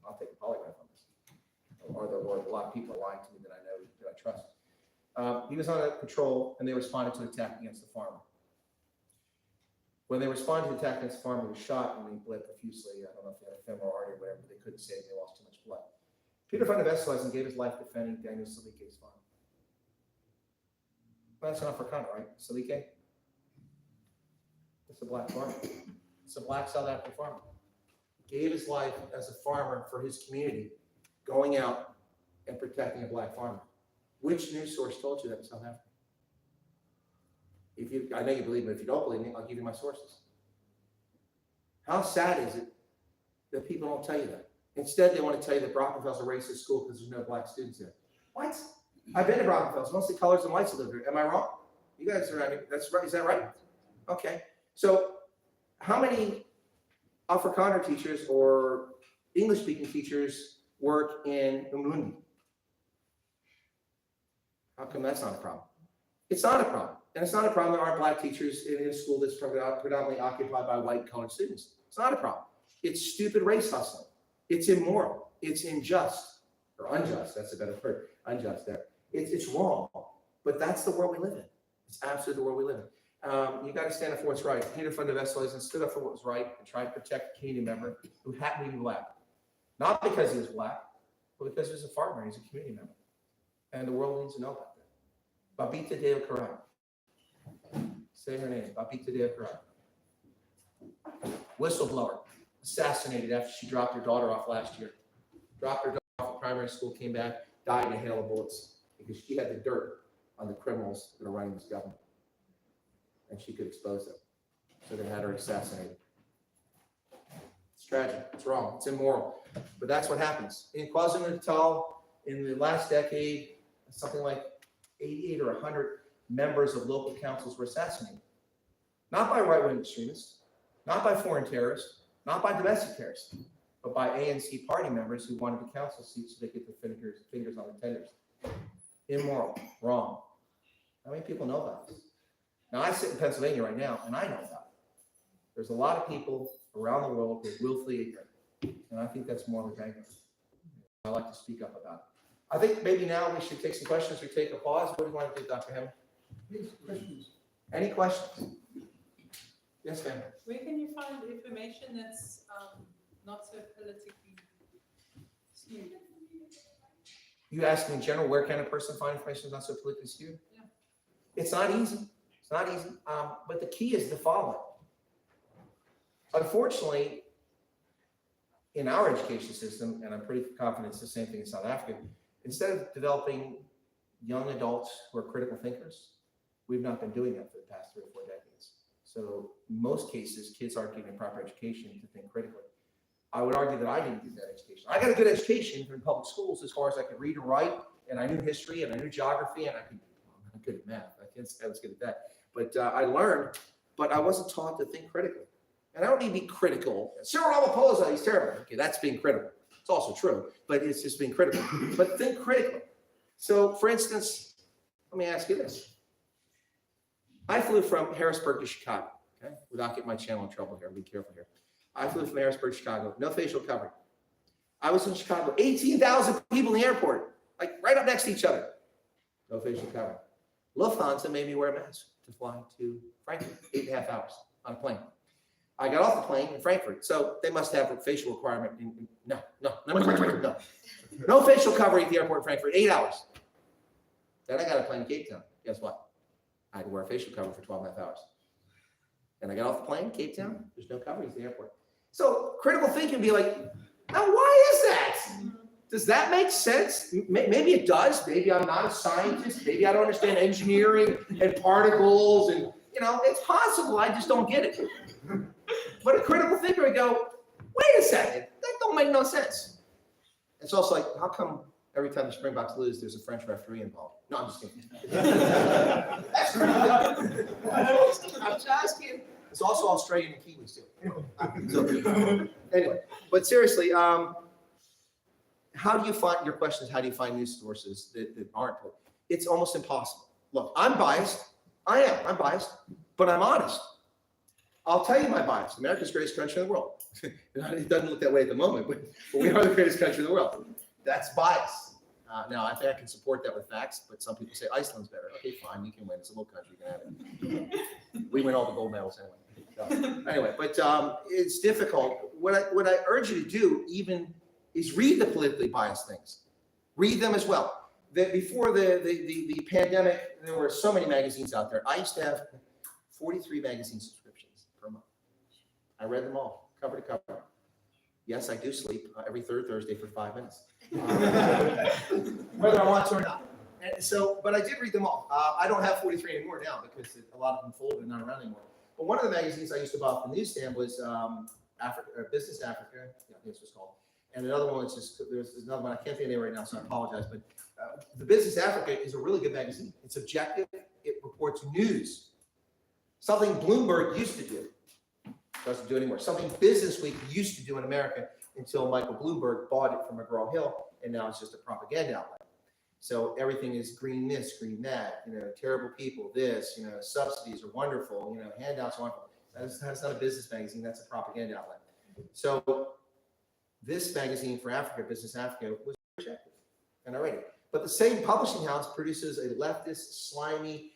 I'll take a polygraph on this. Or a lot of people are lying to me that I know, that I trust. He was on a patrol, and they responded to an attack against the farmer. When they responded to the attack against the farmer, he was shot and he bled profusely. I don't know if he had a femoral artery or whatever, but they couldn't save him. They lost too much blood. Peter van der Westhuizen gave his life defending Daniel Salike's farm. Well, that's an Afrikaner, right? Salike? It's a black farmer. It's a black South African farmer. Gave his life as a farmer for his community, going out and protecting a black farmer. Which news source told you that in South Africa? I know you believe me. If you don't believe me, I'll give you my sources. How sad is it that people don't tell you that? Instead, they want to tell you that Brockenfell's a racist school because there's no black students there. What? I've been to Brockenfell's, mostly colors and whites that live here. Am I wrong? You guys are, I mean, that's right. Is that right? Okay. So how many Afrikaner teachers or English-speaking teachers work in Umundi? How come that's not a problem? It's not a problem. And it's not a problem there aren't black teachers in a school that's predominantly occupied by white colored students. It's not a problem. It's stupid race hustling. It's immoral. It's unjust. Or unjust, that's a better word. Unjust there. It's wrong. But that's the world we live in. It's absolutely the world we live in. You got to stand up for what's right. Peter van der Westhuizen stood up for what was right and tried to protect a community member who happened to be black. Not because he was black, but because he was a farmer. He's a community member. And the world needs to know about that. Babita Deokaran. Say her name. Babita Deokaran. Whistleblower. Assassinated after she dropped her daughter off last year. Dropped her daughter off at primary school, came back, died in a hail of bullets because she had the dirt on the criminals that are running this government. And she could expose them. So they had her assassinated. It's tragic. It's wrong. It's immoral. But that's what happens. In KwaZulu-Natal, in the last decade, something like 88 or 100 members of local councils were assassinated. Not by right-wing extremists, not by foreign terrorists, not by domestic terrorists, but by ANC party members who wanted the council seats so they could get their fingers on the tenders. Immoral, wrong. How many people know about this? Now, I sit in Pennsylvania right now, and I know about it. There's a lot of people around the world who are willfully ignorant, and I think that's morally bankrupt. I like to speak up about it. I think maybe now we should take some questions or take a pause. What do you want to do, Dr. Hammond? Please, questions. Any questions? Yes, ma'am. Where can you find information that's not so politically You ask me in general, where can a person find information that's not so politically skewed? Yeah. It's not easy. It's not easy. But the key is the following. Unfortunately, in our education system, and I'm pretty confident it's the same thing in South Africa, instead of developing young adults who are critical thinkers, we've not been doing that for the past 3 or 4 decades. So in most cases, kids aren't getting a proper education to think critically. I would argue that I didn't get that education. I got a good education in public schools as far as I could read and write, and I knew history, and I knew geography, and I'm not good at math. I was good at that. But I learned, but I wasn't taught to think critically. And I don't need to be critical. Cyril Ramaphosa, he's terrible. Okay, that's being critical. It's also true, but it's just being critical. But think critically. So, for instance, let me ask you this. I flew from Harrisburg to Chicago, okay? Without getting my channel in trouble here, be careful here. I flew from Harrisburg to Chicago, no facial covering. I was in Chicago, 18,000 people in the airport, like right up next to each other. No facial covering. Lufthansa made me wear a mask to fly to Frankfurt, 8.5 hours on a plane. I got off the plane in Frankfurt, so they must have a facial requirement. No. No facial covering at the airport in Frankfurt, 8 hours. Then I got a plane in Cape Town. Guess what? I had to wear a facial cover for 12.5 hours. And I got off the plane, Cape Town, there's no coverage at the airport. So critical thinking would be like, now why is that? Does that make sense? Maybe it does. Maybe I'm not a scientist. Maybe I don't understand engineering and particles and, it's possible. I just don't get it. But a critical thinker would go, wait a second, that don't make no sense. It's also like, how come every time the Springboks lose, there's a French referee involved? No, I'm just kidding. That's critical. I'm just asking. It's also Australian and Kiwis too. So, anyway, but seriously, how do you find, your question is, how do you find news sources that aren't? It's almost impossible. Look, I'm biased. I'm biased, but I'm honest. I'll tell you my bias. America's the greatest country in the world. It doesn't look that way at the moment, but we are the greatest country in the world. That's bias. Now, I think I can support that with facts, but some people say Iceland's better. Okay, fine, you can win. It's a little country, you can have it. We win all the gold medals anyway. So, anyway, but it's difficult. What I urge you to do even is read the politically biased things. Read them as well. Before the pandemic, there were so many magazines out there. I used to have 43 magazine subscriptions per month. I read them all, cover to cover. Yes, I do sleep every third Thursday for 5 minutes, whether I want to or not. And so, but I did read them all. I don't have 43 anymore now because a lot of them folded and not around anymore. But one of the magazines I used to buy off the newsstand was Business Africa, I think this was called. And another one was just, there's another one, I can't think of the name right now, so I apologize. But the Business Africa is a really good magazine. It's objective. It reports news. Something Bloomberg used to do. Doesn't do anymore. Something Businessweek used to do in America until Michael Bloomberg bought it from McGraw-Hill, and now it's just a propaganda outlet. So everything is green this, green that, terrible people, this, subsidies are wonderful, handouts are wonderful. That's not a business magazine, that's a propaganda outlet. So this magazine for Africa, Business Africa, was rejected, and I read it. But the same publishing house produces a leftist, slimy,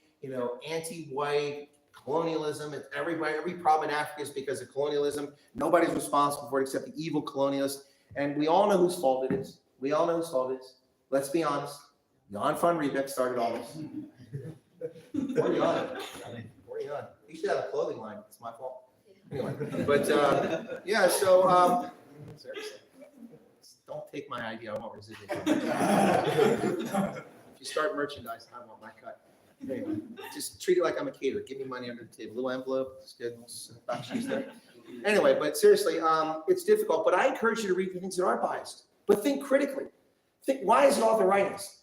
anti-white, colonialism. It's every problem in Africa is because of colonialism. Nobody's responsible for it except the evil colonialists. And we all know whose fault it is. Let's be honest. The On-Fund Remix started all this. Or you should have a clothing line. It's my fault. Anyway, but yeah, so seriously, don't take my idea. I want residual. If you start merchandise, I want my cut. Anyway, just treat it like I'm a caterer. Give me money under the table. Little envelope. It's good. There. Anyway, but seriously, it's difficult. But I encourage you to read the things that are biased. But think critically. Think, why is the author writing this?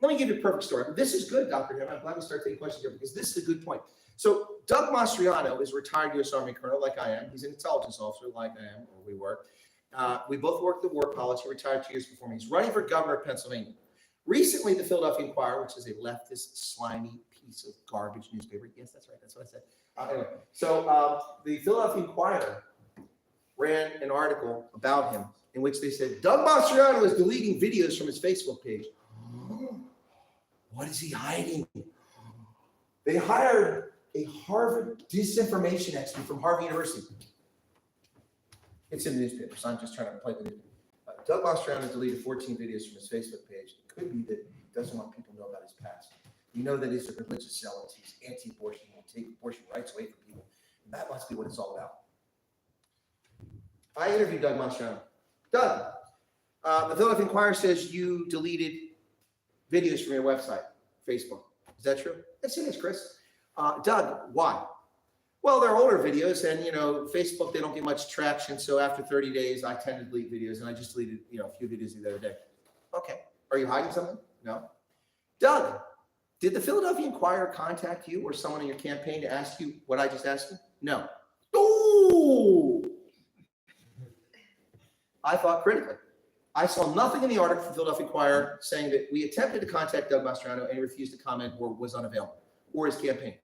Let me give you a perfect story. This is good, Dr. Ham. I'm glad we start taking questions here because this is a good point. So Doug Mastriano is a retired U.S. Army colonel like I am. He's an intelligence officer like I am, or we were. We both worked at the War College. He retired 2 years before me. He's running for governor of Pennsylvania. Recently, the Philadelphia Inquirer, which is a leftist, slimy piece of garbage newspaper. Yes, that's right. That's what I said. Anyway, so the Philadelphia Inquirer ran an article about him in which they said, Doug Mastriano is deleting videos from his Facebook page. What is he hiding? They hired a Harvard disinformation expert from Harvard University. It's in the newspaper, so I'm just trying to play the newspaper. Doug Mastriano deleted 14 videos from his Facebook page. It could be that he doesn't want people to know about his past. You know that he's a religious zealot. He's anti-abortion. He will take abortion rights away from people. And that must be what it's all about. I interviewed Doug Mastriano. Doug, the Philadelphia Inquirer says you deleted videos from your website, Facebook. Is that true? Yes, it is, Chris. Doug, why? Well, they're older videos, and Facebook, they don't get much traction. So after 30 days, I tend to delete videos, and I just deleted a few videos the other day. Okay. Are you hiding something? No. Doug, did the Philadelphia Inquirer contact you or someone in your campaign to ask you what I just asked you? No. Ooh! I thought critically. I saw nothing in the article from Philadelphia Inquirer saying that we attempted to contact Doug Mastriano and he refused to comment or was unavailable, or his campaign.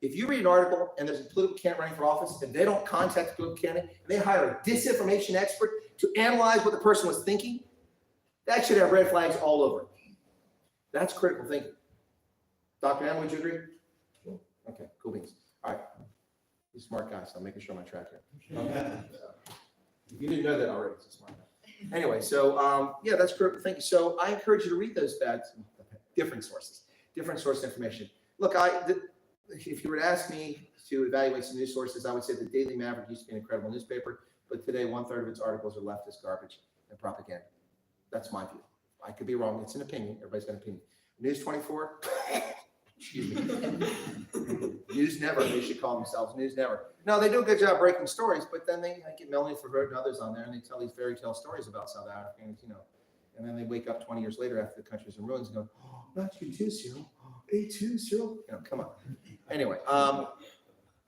If you read an article and there's a political candidate running for office and they don't contact the political candidate and they hire a disinformation expert to analyze what the person was thinking, that should have red flags all over it. That's critical thinking. Dr. Ann, would you agree? Okay, cool beans. All right. You're a smart guy, so I'm making sure I'm on track here. Okay. You didn't know that already. It's a smart guy. Anyway, so yeah, that's critical thinking. So I encourage you to read those different sources information. Look, if you were to ask me to evaluate some news sources, I would say the Daily Maverick used to be an incredible newspaper, but today 1/3 of its articles are leftist garbage and propaganda. That's my view. I could be wrong. It's an opinion. Everybody's got an opinion. News 24, excuse me. News Never, they should call themselves News Never. No, they do a good job breaking stories, but then they get Melanie Favert and others on there, and they tell these fairy tale stories about South Africans, and then they wake up 20 years later after the country's in ruins and go, oh, not you too, Cyril. A2, Cyril. Come on. Anyway,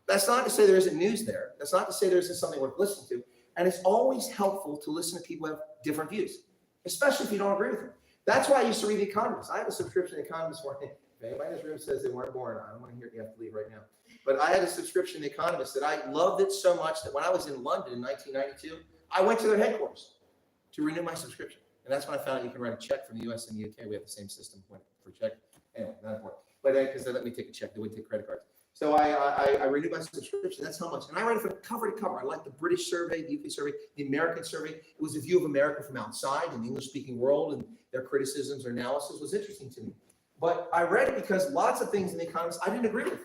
that's not to say there isn't news there. That's not to say there isn't something worth listening to. And it's always helpful to listen to people who have different views, especially if you don't agree with them. That's why I used to read The Economist. I have a subscription to The Economist for if anybody in this room says they weren't born, I don't want to hear it. You have to leave right now. But I had a subscription to The Economist that I loved it so much that when I was in London in 1992, I went to their headquarters to renew my subscription. And that's when I found out you can write a check from the US and the UK. We have the same system for check. Anyway, not important. But because they let me take a check, they wouldn't take credit cards. So I renewed my subscription. That's how much. And I read it from cover to cover. I liked the British survey, the UK survey, the American survey. It was a view of America from outside in the English-speaking world, and their criticisms or analysis was interesting to me. But I read it because lots of things in The Economist I didn't agree with.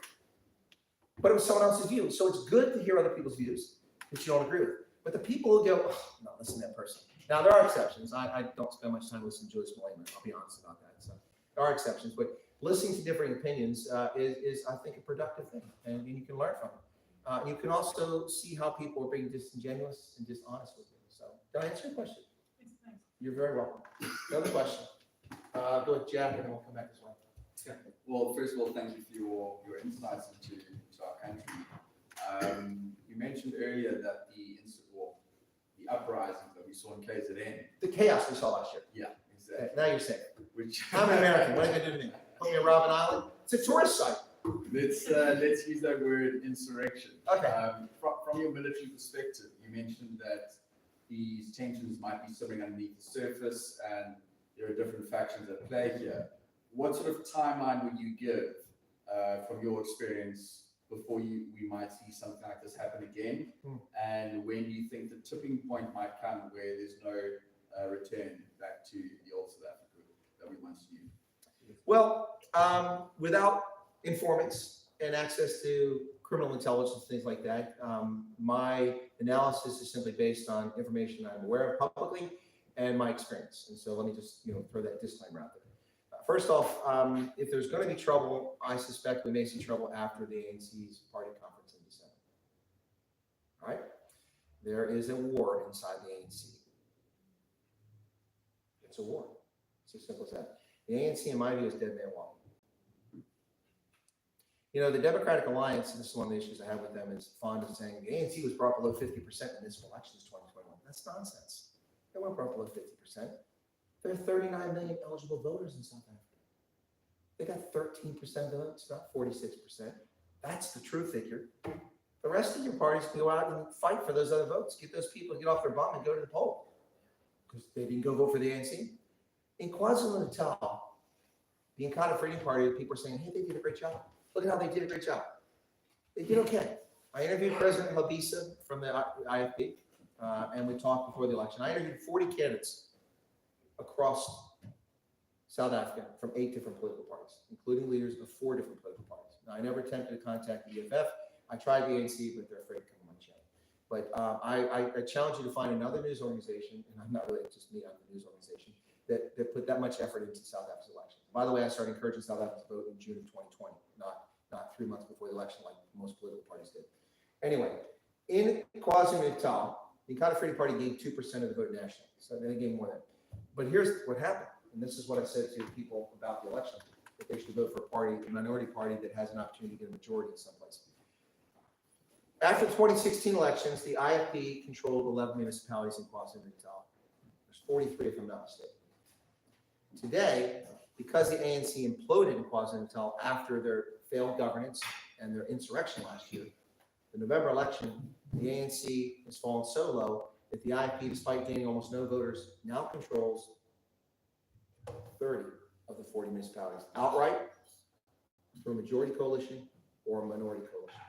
But it was someone else's view. So it's good to hear other people's views that you don't agree with. But the people who go, oh, no, listen to that person. Now, there are exceptions. I don't spend much time listening to Joyce Malema. I'll be honest about that. So there are exceptions. But listening to differing opinions is, I think, a productive thing. And you can learn from it. You can also see how people are being disingenuous and dishonest with you. So did I answer your question? You're very welcome. Another question. Go with Jack, and then we'll come back this way. Yeah. Well, first of all, thank you for your insights into our country. You mentioned earlier that the uprisings that we saw in KZN. The chaos we saw last year. Yeah, exactly. Now you're saying. Which I'm an American. What are they doing to me? Put me in Robben Island? It's a tourist site. Let's use that word, insurrection. Okay. From your military perspective, you mentioned that these tensions might be simmering underneath the surface, and there are different factions at play here. What sort of timeline would you give from your experience before we might see something like this happen again? And when do you think the tipping point might come where there's no return back to the old South Africa that we once knew? Well, without informants and access to criminal intelligence, things like that, my analysis is simply based on information I'm aware of publicly and my experience. And so let me just throw that disclaimer out there. First off, if there's going to be trouble, I suspect we may see trouble after the ANC's party conference in December. All right? There is a war inside the ANC. It's a war. It's as simple as that. The ANC, in my view, is dead man walking. The Democratic Alliance, and this is one of the issues I have with them, is fond of saying the ANC was brought below 50% in municipal elections 2021. That's nonsense. They weren't brought below 50%. There are 39 million eligible voters in South Africa. They got 13% of the votes, about 46%. That's the true figure. The rest of your parties can go out and fight for those other votes. Get those people to get off their bum and go to the poll because they didn't go vote for the ANC. In KwaZulu-Natal, the Inkatha Freedom Party, people are saying, hey, they did a great job. Look at how they did a great job. They did okay. I interviewed President Labisa from the IFP, and we talked before the election. I interviewed 40 candidates across South Africa from 8 different political parties, including leaders of 4 different political parties. Now, I never attempted to contact the EFF. I tried the ANC, but they're afraid to come on my channel. But I challenge you to find another news organization, and I'm not really just me, I'm the news organization, that put that much effort into South Africa's election. By the way, I started encouraging South Africans to vote in June of 2020, not 3 months before the election like most political parties did. Anyway, in KwaZulu-Natal, the Economic Freedom Party gained 2% of the vote nationally, so they gained more than that. But here's what happened, and this is what I said to people about the election, that they should vote for a party, a minority party that has an opportunity to get a majority in some place. After the 2016 elections, the IFP controlled 11 municipalities in KwaZulu-Natal. There's 43 if I'm not mistaken. Today, because the ANC imploded in KwaZulu-Natal after their failed governance and their insurrection last year, the November election, the ANC has fallen so low that the IFP, despite gaining almost no voters, now controls 30 of the 40 municipalities outright through a majority coalition or a minority coalition.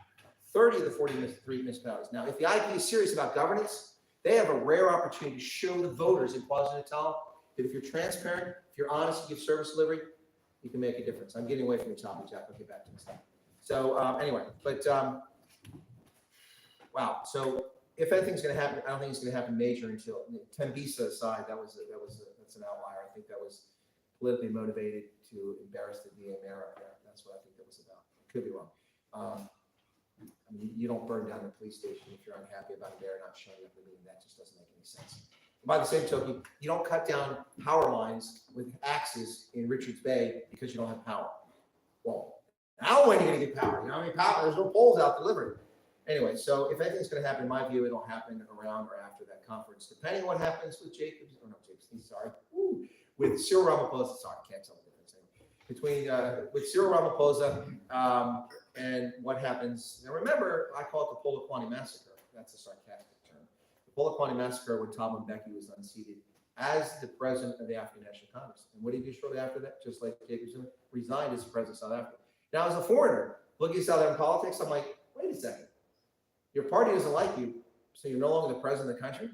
30 of the 43 municipalities. Now, if the IFP is serious about governance, they have a rare opportunity to show the voters in KwaZulu-Natal that if you're transparent, if you're honest, you give service delivery, you can make a difference. I'm getting away from the topic, Jack. I'll get back to this stuff. So anyway, but wow. So if anything's going to happen, I don't think it's going to happen major until Tembisa aside. That's an outlier. I think that was politically motivated to embarrass the DA mayor up there. That's what I think that was about. I could be wrong. I mean, you don't burn down the police station if you're unhappy about a mayor not showing up at the meeting. That just doesn't make any sense. By the same token, you don't cut down power lines with axes in Richards Bay because you don't have power. Well, now when are you going to get power? You know, I mean, power, there's no poles out delivering. Anyway, so if anything's going to happen, in my view, it'll happen around or after that conference, depending on what happens with with Cyril Ramaphosa. Sorry, can't tell the difference. With Cyril Ramaphosa and what happens. Now, remember, I call it the Polokwane Massacre. That's a sarcastic term. The Polokwane Massacre, when Thabo Mbeki was unseated as the president of the African National Congress. And what did he do shortly after that? Just like Jacob Zuma, resigned as president of South Africa. Now, as a foreigner, looking at South African politics, I'm like, wait a second. Your party doesn't like you, so you're no longer the president of the country?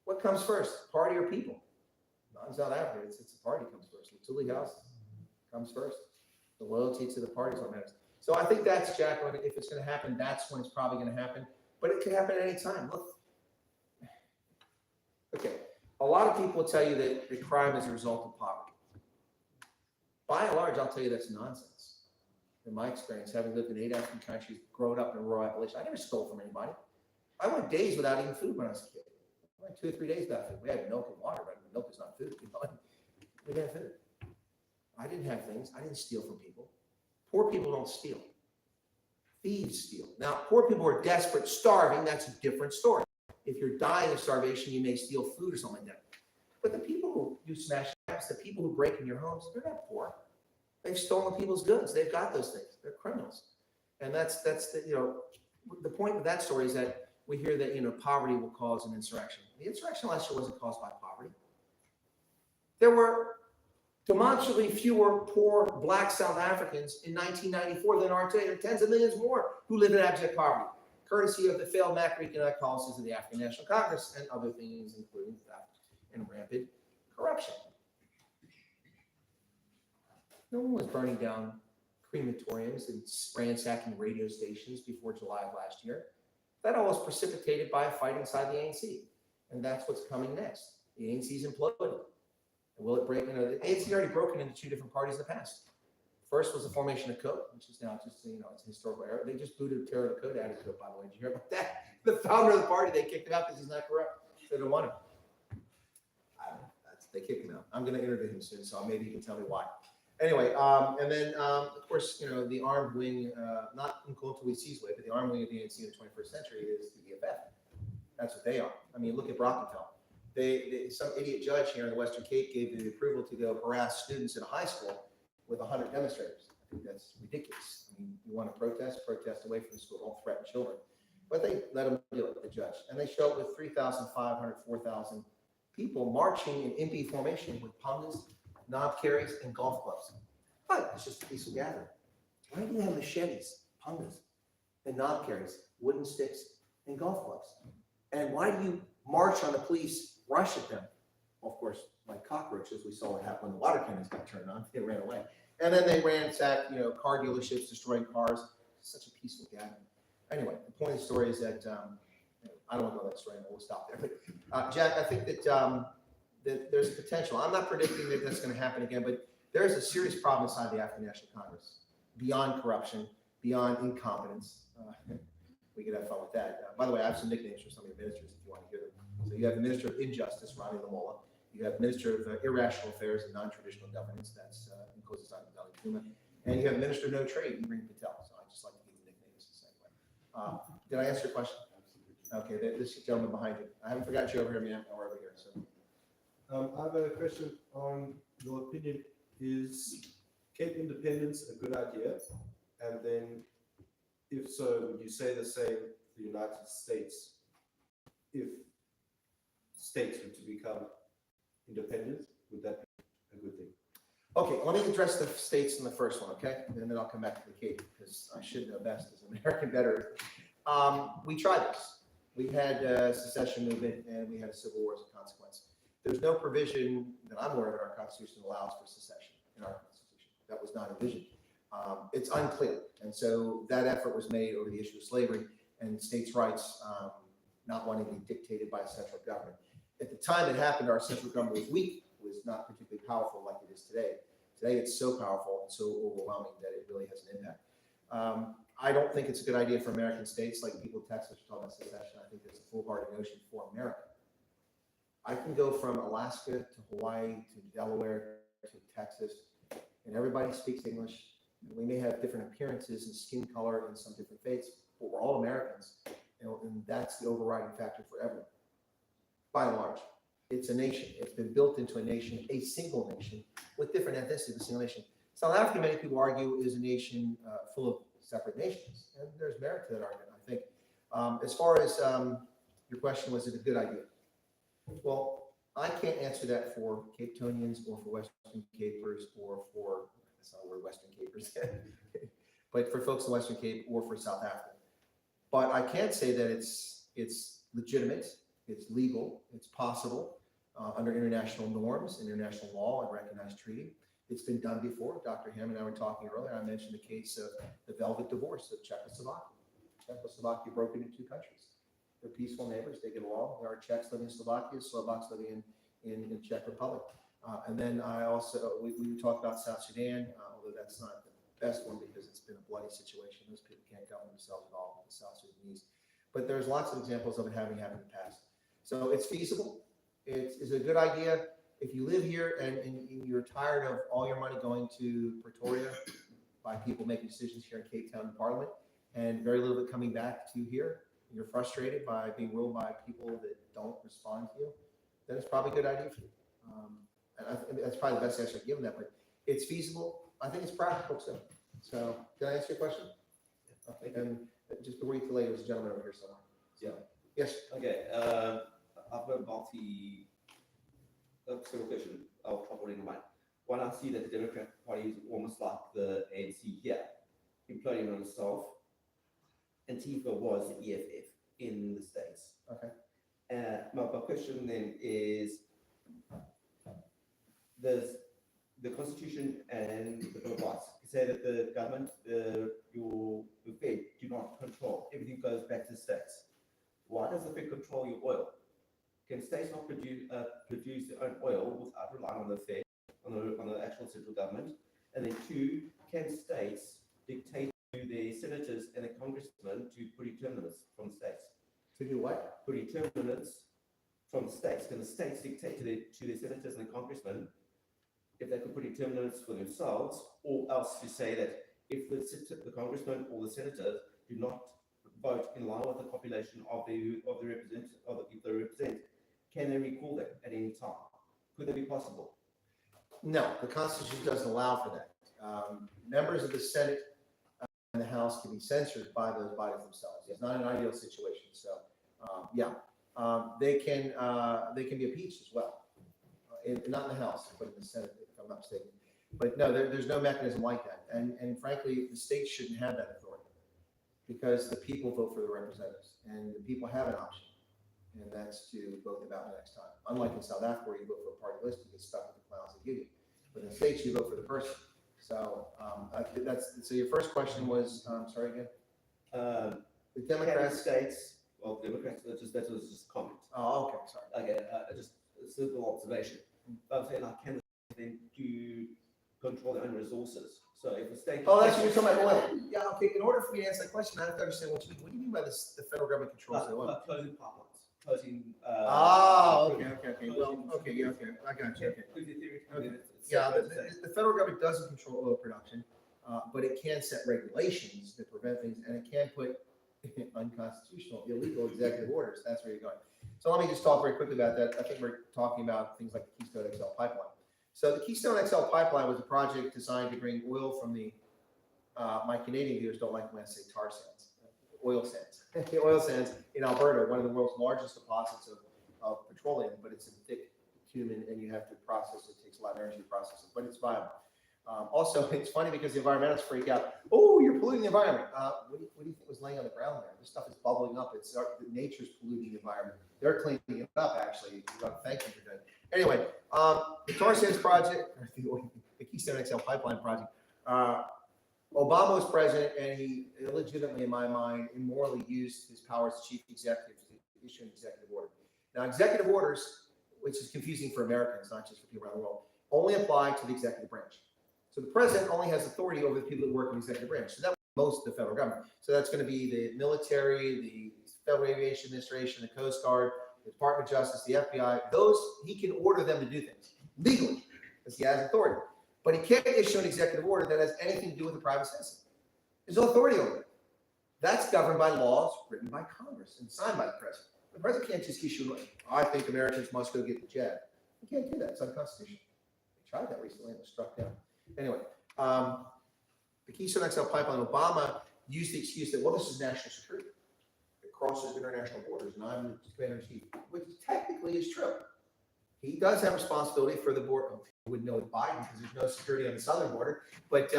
What comes first, party or people? Not in South Africa, it's the party comes first. The Thule House comes first. The loyalty to the party is what matters. So I think that's, Jack, if it's going to happen, that's when it's probably going to happen. But it could happen at any time. Look. Okay. A lot of people will tell you that the crime is a result of poverty. By and large, I'll tell you that's nonsense. In my experience, having lived in 8 African countries, grown up in rural Appalachia, I never stole from anybody. I went days without eating food when I was a kid. I went 2 or 3 days without food. We had milk and water, but milk is not food. We didn't have food. I didn't have things. I didn't steal from people. Poor people don't steal. Thieves steal. Now, poor people are desperate, starving. That's a different story. If you're dying of starvation, you may steal food or something like that. But the people who do smash taps, the people who break in your homes, they're not poor. They've stolen people's goods. They've got those things. They're criminals. And that's the point of that story is that we hear that, poverty will cause an insurrection. The insurrection last year wasn't caused by poverty. There were demonstrably fewer poor Black South Africans in 1994 than are today. There are tens of millions more who live in abject poverty, courtesy of the failed macroeconomic policies of the African National Congress and other things, including theft and rampant corruption. No one was burning down crematoriums and ransacking radio stations before July of last year. That all was precipitated by a fight inside the ANC. And that's what's coming next. The ANC's imploding. And will it break? The ANC already broken into 2 different parties in the past. First was the formation of COPE, which is now just, it's a historical error. They just booted Terror Code out of COPE, by the way. Did you hear about that? The founder of the party, they kicked him out because he's not corrupt. They don't want him. They kicked him out. I'm going to interview him soon, so maybe you can tell me why. Anyway, and then, of course, the armed wing, not Nkonto Sizwe, but the armed wing of the ANC in the 21st century is the EFF. That's what they are. I mean, look at Brockenfell. Some idiot judge here in the Western Cape gave the approval to go harass students in a high school with 100 demonstrators. I think that's ridiculous. I mean, you want to protest away from the school, don't threaten children. But they let them do it, the judge. And they show up with 3,500, 4,000 people marching in impy formation with pungas, knob carries, and golf clubs. But it's just a peaceful gathering. Why do you have machetes, pungas, and knob carries, wooden sticks, and golf clubs? And why do you march on the police, rush at them. Well, of course, like cockroaches, we saw what happened when the water cannons got turned on. They ran away. And then they ransacked, car dealerships, destroying cars. Such a peaceful gathering. Anyway, the point of the story is that I don't want to go that story. We'll stop there. But Jack, I think that that there's potential. I'm not predicting that that's going to happen again, but there is a serious problem inside the African National Congress, beyond corruption, beyond incompetence. We could have fun with that. By the way, I have some nicknames for some of your ministers if you want to hear them. So you have the Minister of Injustice, Ronnie Lamola. You have Minister of Irrational Affairs and Non-Traditional Governance, that's Nkosazana Dali-Juma. And you have Minister of No Trade, Ibrahim Patel. So I just like to give the nicknames the same way. Did I answer your question? Okay, this gentleman behind you. I haven't forgot you over here, man, or over here. So. I have a question on your opinion. Is Cape independence a good idea? And then, if so, would you say the same for the United States? If states were to become independent, would that be a good thing? Okay, let me address the states in the first one, okay? And then I'll come back to the Cape because I should know best as an American veteran. We tried this. We had a secession movement and we had a civil war as a consequence. There's no provision that I'm aware of in our Constitution that allows for secession in our Constitution. That was not envisioned. It's unclear. And so that effort was made over the issue of slavery and states' rights not wanting to be dictated by a central government. At the time it happened, our central government was weak, was not particularly powerful like it is today. Today it's so powerful and so overwhelming that it really has an impact. I don't think it's a good idea for American states, like people in Texas are talking about secession. I think it's a foolhardy notion for America. I can go from Alaska to Hawaii to Delaware to Texas, and everybody speaks English. And we may have different appearances and skin color and some different faiths, but we're all Americans, and that's the overriding factor for everyone. By and large, it's a nation. It's been built into a nation, a single nation, with different ethnicities, a single nation. South Africa, many people argue, is a nation full of separate nations, and there's merit to that argument, I think. As far as your question, was it a good idea? Well, I can't answer that for Cape Tonians or for Western Capers or for, that's not a word, Western Capers, but for folks in Western Cape or for South Africa. But I can say that it's legitimate, it's legal, it's possible under international norms, international law, and recognized treaty. It's been done before. Dr. Hamm and I were talking earlier. I mentioned the case of the Velvet Divorce of Czechoslovakia. Czechoslovakia broke into two countries. They're peaceful neighbors. They get along. There are Czechs living in Slovakia, Slovaks living in Czech Republic. And then I also, we talked about South Sudan, although that's not the best one because it's been a bloody situation. Those people can't govern themselves at all, the South Sudanese. But there's lots of examples of it having happened in the past. So it's feasible. It's a good idea. If you live here and you're tired of all your money going to Pretoria by people making decisions here in Cape Town Parliament and very little of it coming back to you here, and you're frustrated by being ruled by people that don't respond to you, then it's probably a good idea for you. And I think that's probably the best answer I can give that, but it's feasible. I think it's practical too. So did I answer your question? Okay, and just before you too late, there's a gentleman over here somewhere. So, yes. Okay, I've got several questions. I'll put it in mind. One, I see that the Democratic Party is almost like the ANC here, imploding on itself. Antifa was the EFF in the States. Okay. My question then is, there's the Constitution and the Bill of Rights say that the government, the Fed, do not control. Everything goes back to the states. Why does the Fed control your oil? Can states not produce their own oil without relying on the Fed, on the actual central government? And then two, can states dictate to their senators and the congressmen to put in term limits from the states? To do what? Put in term limits from the states. Can the states dictate to their senators and the congressmen if they could put in term limits for themselves, or else to say that if the congressman or the senators do not vote in line with the population of the people they represent, can they recall them at any time? Could that be possible? No, the Constitution doesn't allow for that. Members of the Senate and the House can be censored by those bodies themselves. It's not an ideal situation. So, they can be impeached as well. Not in the House, but in the Senate, if I'm not mistaken. But no, there's no mechanism like that. And frankly, the states shouldn't have that authority because the people vote for the representatives and the people have an option. and that's to vote them out the next time. Unlike in South Africa, where you vote for a party list, you get stuck with the clowns they give you. But in the States, you vote for the person. So so your first question was, sorry again? The The Democrats. States, well, Democrats, that was just a comment. Oh, okay, sorry. Okay, just a simple observation. I'm saying like, can the state then do control their own resources? So if the state. Oh, that's what you're talking about oil. Yeah, okay. In order for me to answer that question, I have to understand what you mean. What do you mean by this? The federal government controls the oil? Closing pipelines, closing. Okay. Well, okay, yeah, okay. I got you. Okay. Okay. Yeah, the federal government doesn't control oil production, but it can set regulations that prevent things, and it can put unconstitutional, illegal executive orders. That's where you're going. So let me just talk very quickly about that. I think we're talking about things like the Keystone XL pipeline. So the Keystone XL pipeline was a project designed to bring oil from the, my Canadian viewers don't like when I say tar sands, oil sands. Oil sands in Alberta, one of the world's largest deposits of petroleum, but it's a thick bitumen and you have to process it. It takes a lot of energy to process it, but it's viable. Also, it's funny because the environmentalists freak out. Oh, you're polluting the environment. What do you think was laying on the ground there? This stuff is bubbling up. It's nature's polluting the environment. They're cleaning it up, actually. Thank you for that. Anyway, the tar sands project, or the Keystone XL pipeline project, Obama was president, and he illegitimately, in my mind, immorally used his powers as chief executive to issue an executive order. Now, executive orders, which is confusing for Americans, not just for people around the world, only apply to the executive branch. So the president only has authority over the people that work in the executive branch. So that most of the federal government. So that's going to be the military, the Federal Aviation Administration, the Coast Guard, the Department of Justice, the FBI. Those, he can order them to do things legally because he has authority. But he can't issue an executive order that has anything to do with the private citizen. There's no authority over it. That's governed by laws written by Congress and signed by the president. The president can't just issue, I think Americans must go get the jab. You can't do that. It's unconstitutional. They tried that recently and it was struck down. Anyway, the Keystone XL pipeline, Obama used the excuse that, well, this is national security. It crosses international borders, and I'm the commander-in-chief, which technically is true. He does have responsibility for the border. I wouldn't know with Biden because there's no security on the southern border, but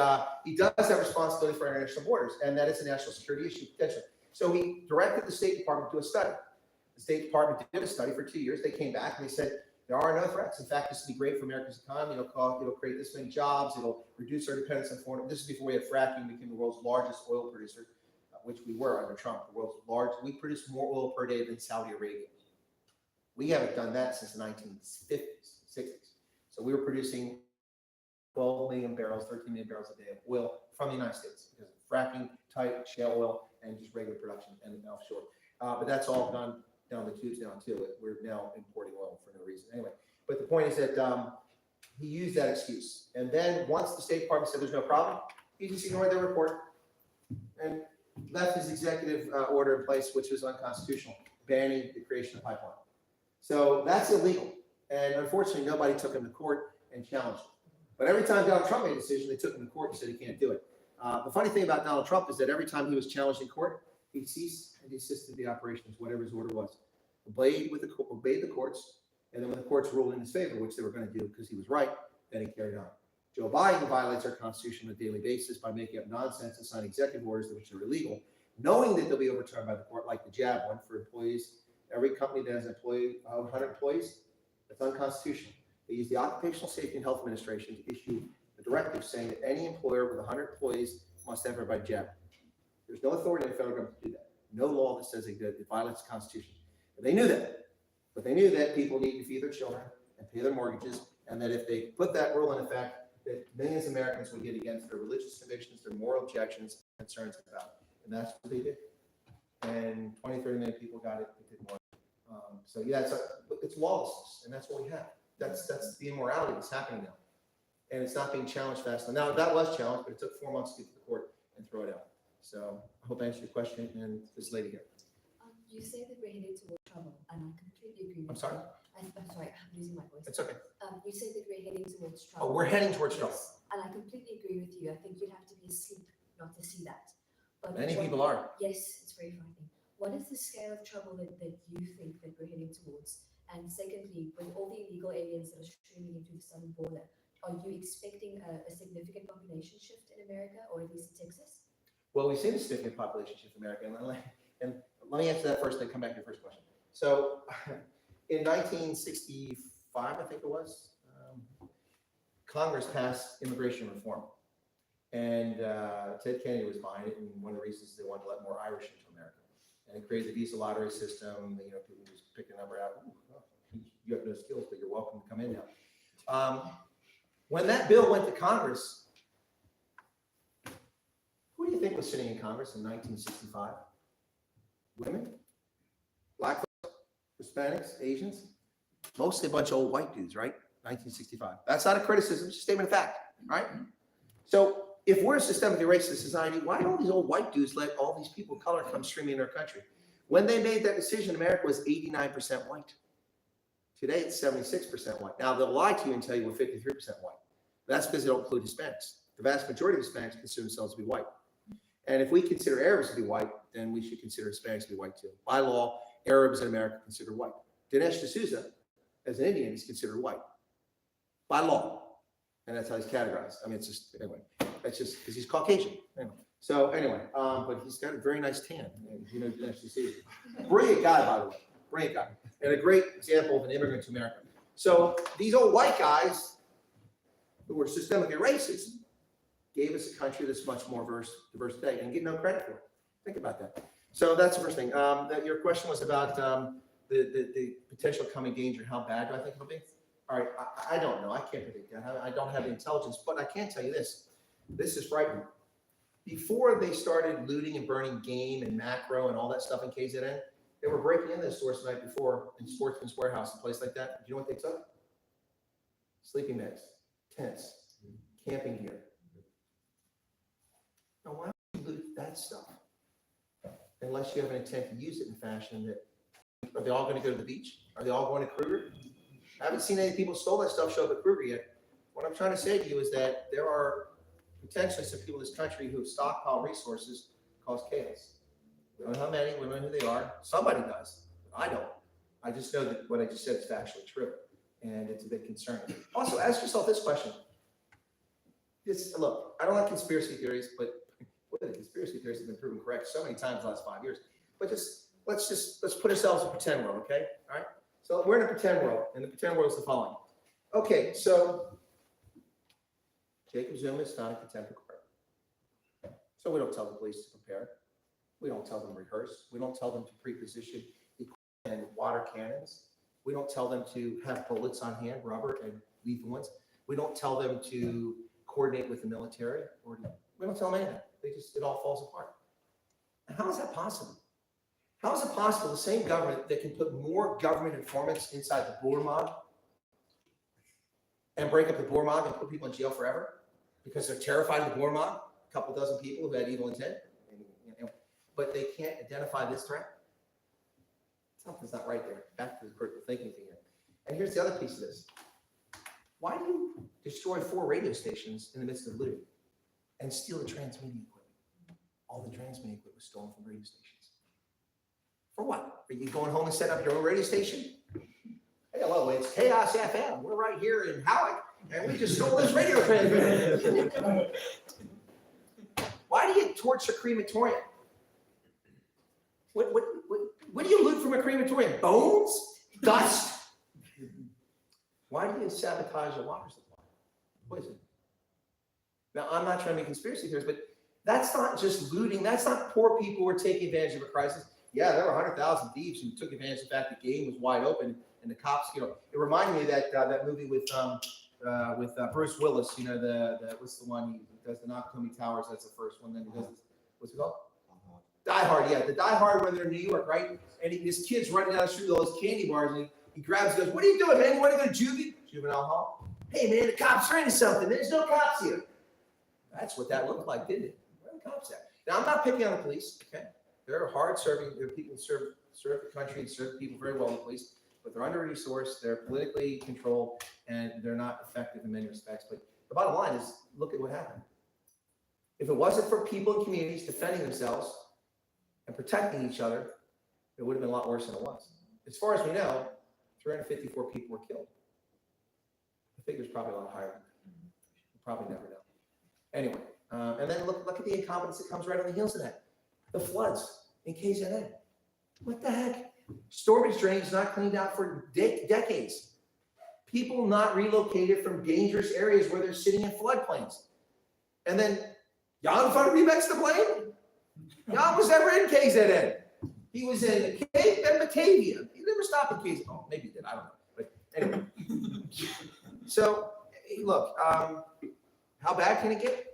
he does have responsibility for international borders, and that is a national security issue potentially. So he directed the State Department to do a study. The State Department did a study for 2 years. They came back and they said, there are no threats. In fact, this will be great for America's economy. It'll create this many jobs. It'll reduce our dependence on foreign. This is before we had fracking, became the world's largest oil producer, which we were under Trump. The world's largest. We produce more oil per day than Saudi Arabia. We haven't done that since the 1950s, 60s. So we were producing 12 million barrels, 13 million barrels a day of oil from the United States because of fracking, tight shale oil, and just regular production and offshore. But that's all gone down the tubes now too. We're now importing oil for no reason. Anyway, but the point is that he used that excuse. And then once the State Department said there's no problem, he just ignored their report and left his executive order in place, which was unconstitutional, banning the creation of pipeline. So that's illegal. And unfortunately, nobody took him to court and challenged him. But every time Donald Trump made a decision, they took him to court and said he can't do it. The funny thing about Donald Trump is that every time he was challenged in court, he ceased and desisted the operations, whatever his order was. Obeyed the courts, and then when the courts ruled in his favor, which they were going to do because he was right, then he carried on. Joe Biden violates our Constitution on a daily basis by making up nonsense and signing executive orders which are illegal, knowing that they'll be overturned by the court, like the jab one for employees. Every company that has 100 employees, that's unconstitutional. They use the Occupational Safety and Health Administration to issue a directive saying that any employer with 100 employees must have everybody jabbed. There's no authority in the federal government to do that. No law that says they do it. It violates the Constitution. And they knew that. But they knew that people need to feed their children and pay their mortgages, and that if they put that rule in effect, that millions of Americans would get against their religious convictions, their moral objections, concerns about it. And that's what they did. And 20, 30 million people got it. It did more. So yeah, it's lawlessness, and that's what we have. That's the immorality that's happening now. And it's not being challenged fast enough. Now, that was challenged, but it took 4 months to get to the court and throw it out. So I hope I answered your question. And this lady here. You say that we're heading towards trouble, and I completely agree with I'm sorry? you. I'm sorry, I'm losing my voice. It's okay. You say that we're heading towards Oh, trouble. we're heading towards trouble. Yes, and I completely agree with you. I think you'd have to be asleep not to see that. But Many what- people are. Yes, it's very frightening. What is the scale of trouble that you think that we're heading towards? And secondly, with all the illegal aliens that are streaming into the southern border, are you expecting a significant population shift in America, or at least in Texas? Well, we've seen a significant population shift in America. And let me answer that first, then come back to your first question. So in 1965, I think it was, Congress passed immigration reform. And Ted Kennedy was behind it, and one of the reasons they wanted to let more Irish into America. And it created the visa lottery system. You know, people just pick a number out. Ooh, you have no skills, but you're welcome to come in now. When that bill went to Congress, who do you think was sitting in Congress in 1965? Women, black folks, Hispanics, Asians, mostly a bunch of old white dudes, right? 1965. That's not a criticism, it's a statement of fact, right? So if we're a systemically racist society, why don't these old white dudes let all these people of color come streaming in our country? When they made that decision, America was 89% white. Today, it's 76% white. Now, they'll lie to you and tell you we're 53% white. That's because they don't include Hispanics. The vast majority of Hispanics consider themselves to be white. And if we consider Arabs to be white, then we should consider Hispanics to be white too. By law, Arabs in America are considered white. Dinesh D'Souza, as an Indian, is considered white. By law. And that's how he's categorized. I mean, it's just, anyway, that's just because he's Caucasian. Anyway. So anyway, but he's got a very nice tan. And you know, Dinesh D'Souza. Brilliant guy, by the way. Brilliant guy. And a great example of an immigrant to America. So these old white guys who were systemically racist gave us a country that's much more diverse today and get no credit for it. Think about that. So that's the first thing. That your question was about the potential coming danger. How bad do I think it'll be? All right, I don't know. I can't predict that. I don't have the intelligence, but I can tell you this. This is frightening. Before they started looting and burning game and macro and all that stuff in KZN, they were breaking into the stores the night before in Sportsman's Warehouse, a place like that. Do you know what they took? Sleeping bags, tents, camping gear. Now, why would you loot that stuff? Unless you have an intent to use it in fashion that, are they all going to go to the beach? Are they all going to Kruger? I haven't seen any people stole that stuff show up at Kruger yet. What I'm trying to say to you is that there are potentially some people in this country who stockpile resources cause chaos. We don't know how many, we don't know who they are. Somebody does. I don't. I just know that what I just said is factually true. And it's a bit concerning. Also, ask yourself this question. Look, I don't like conspiracy theories, but the conspiracy theories have been proven correct so many times in the last 5 years. But let's put ourselves in a pretend world, okay? All right. So we're in a pretend world, and the pretend world is the following. Okay, so Jacob Zuma is found in contempt of court. So we don't tell the police to prepare. We don't tell them to rehearse. We don't tell them to pre-position equipment and water cannons. We don't tell them to have bullets on hand, rubber and lethal ones. We don't tell them to coordinate with the military, or we don't tell them anything. It all falls apart. And how is that possible? How is it possible the same government that can put more government informants inside the Boer mob and break up the Boer mob and put people in jail forever because they're terrified of the Boer mob, a couple dozen people who had evil intent, but they can't identify this threat? Something's not right there. Back to the critical thinking thing here. And here's the other piece of this. Why do you destroy 4 radio stations in the midst of looting and steal the transmitting equipment? All the transmitting equipment was stolen from radio stations. For what? Are you going home and set up your own radio station? Hey, hello, it's Chaos FM. We're right here in Howick, and we just stole this radio transmitter. Why do you torch a crematorium? What do you loot from a crematorium? Bones? Dust? Why do you sabotage the water supply? Poison. Now, I'm not trying to make conspiracy theories, but that's not just looting. That's not poor people who are taking advantage of a crisis. Yeah, there were 100,000 thieves who took advantage of the fact the game was wide open and the cops, it reminded me of that movie with Bruce Willis, what's the one, he does the Nakatomi Towers, that's the first one, then he does this, what's it called? Die Hard, yeah, the Die Hard when they're in New York, right? And this kid's running down the street with all those candy bars, and he grabs and goes, "What are you doing, man? You want to go to juvenile hall? Hey, man, the cops are into something. There's no cops here." That's what that looked like, didn't it? Where are the cops at? Now, I'm not picking on the police, okay? They're hard-serving. They're people who serve the country and serve people very well in the police, but they're under-resourced, they're politically controlled, and they're not effective in many respects. But the bottom line is, look at what happened. If it wasn't for people and communities defending themselves and protecting each other, it would have been a lot worse than it was. As far as we know, 354 people were killed. The figure's probably a lot higher. We'll probably never know. Anyway, and then look at the incompetence that comes right on the heels of that. The floods in KZN. What the heck? Storage drains not cleaned out for decades. People not relocated from dangerous areas where they're sitting in floodplains. And then Jan van Riebeck's to blame? Jan was never in KZN. He was in Cape and Batavia. He never stopped in KZN. Oh, maybe he did. I don't know. But anyway. So, look, how bad can it get?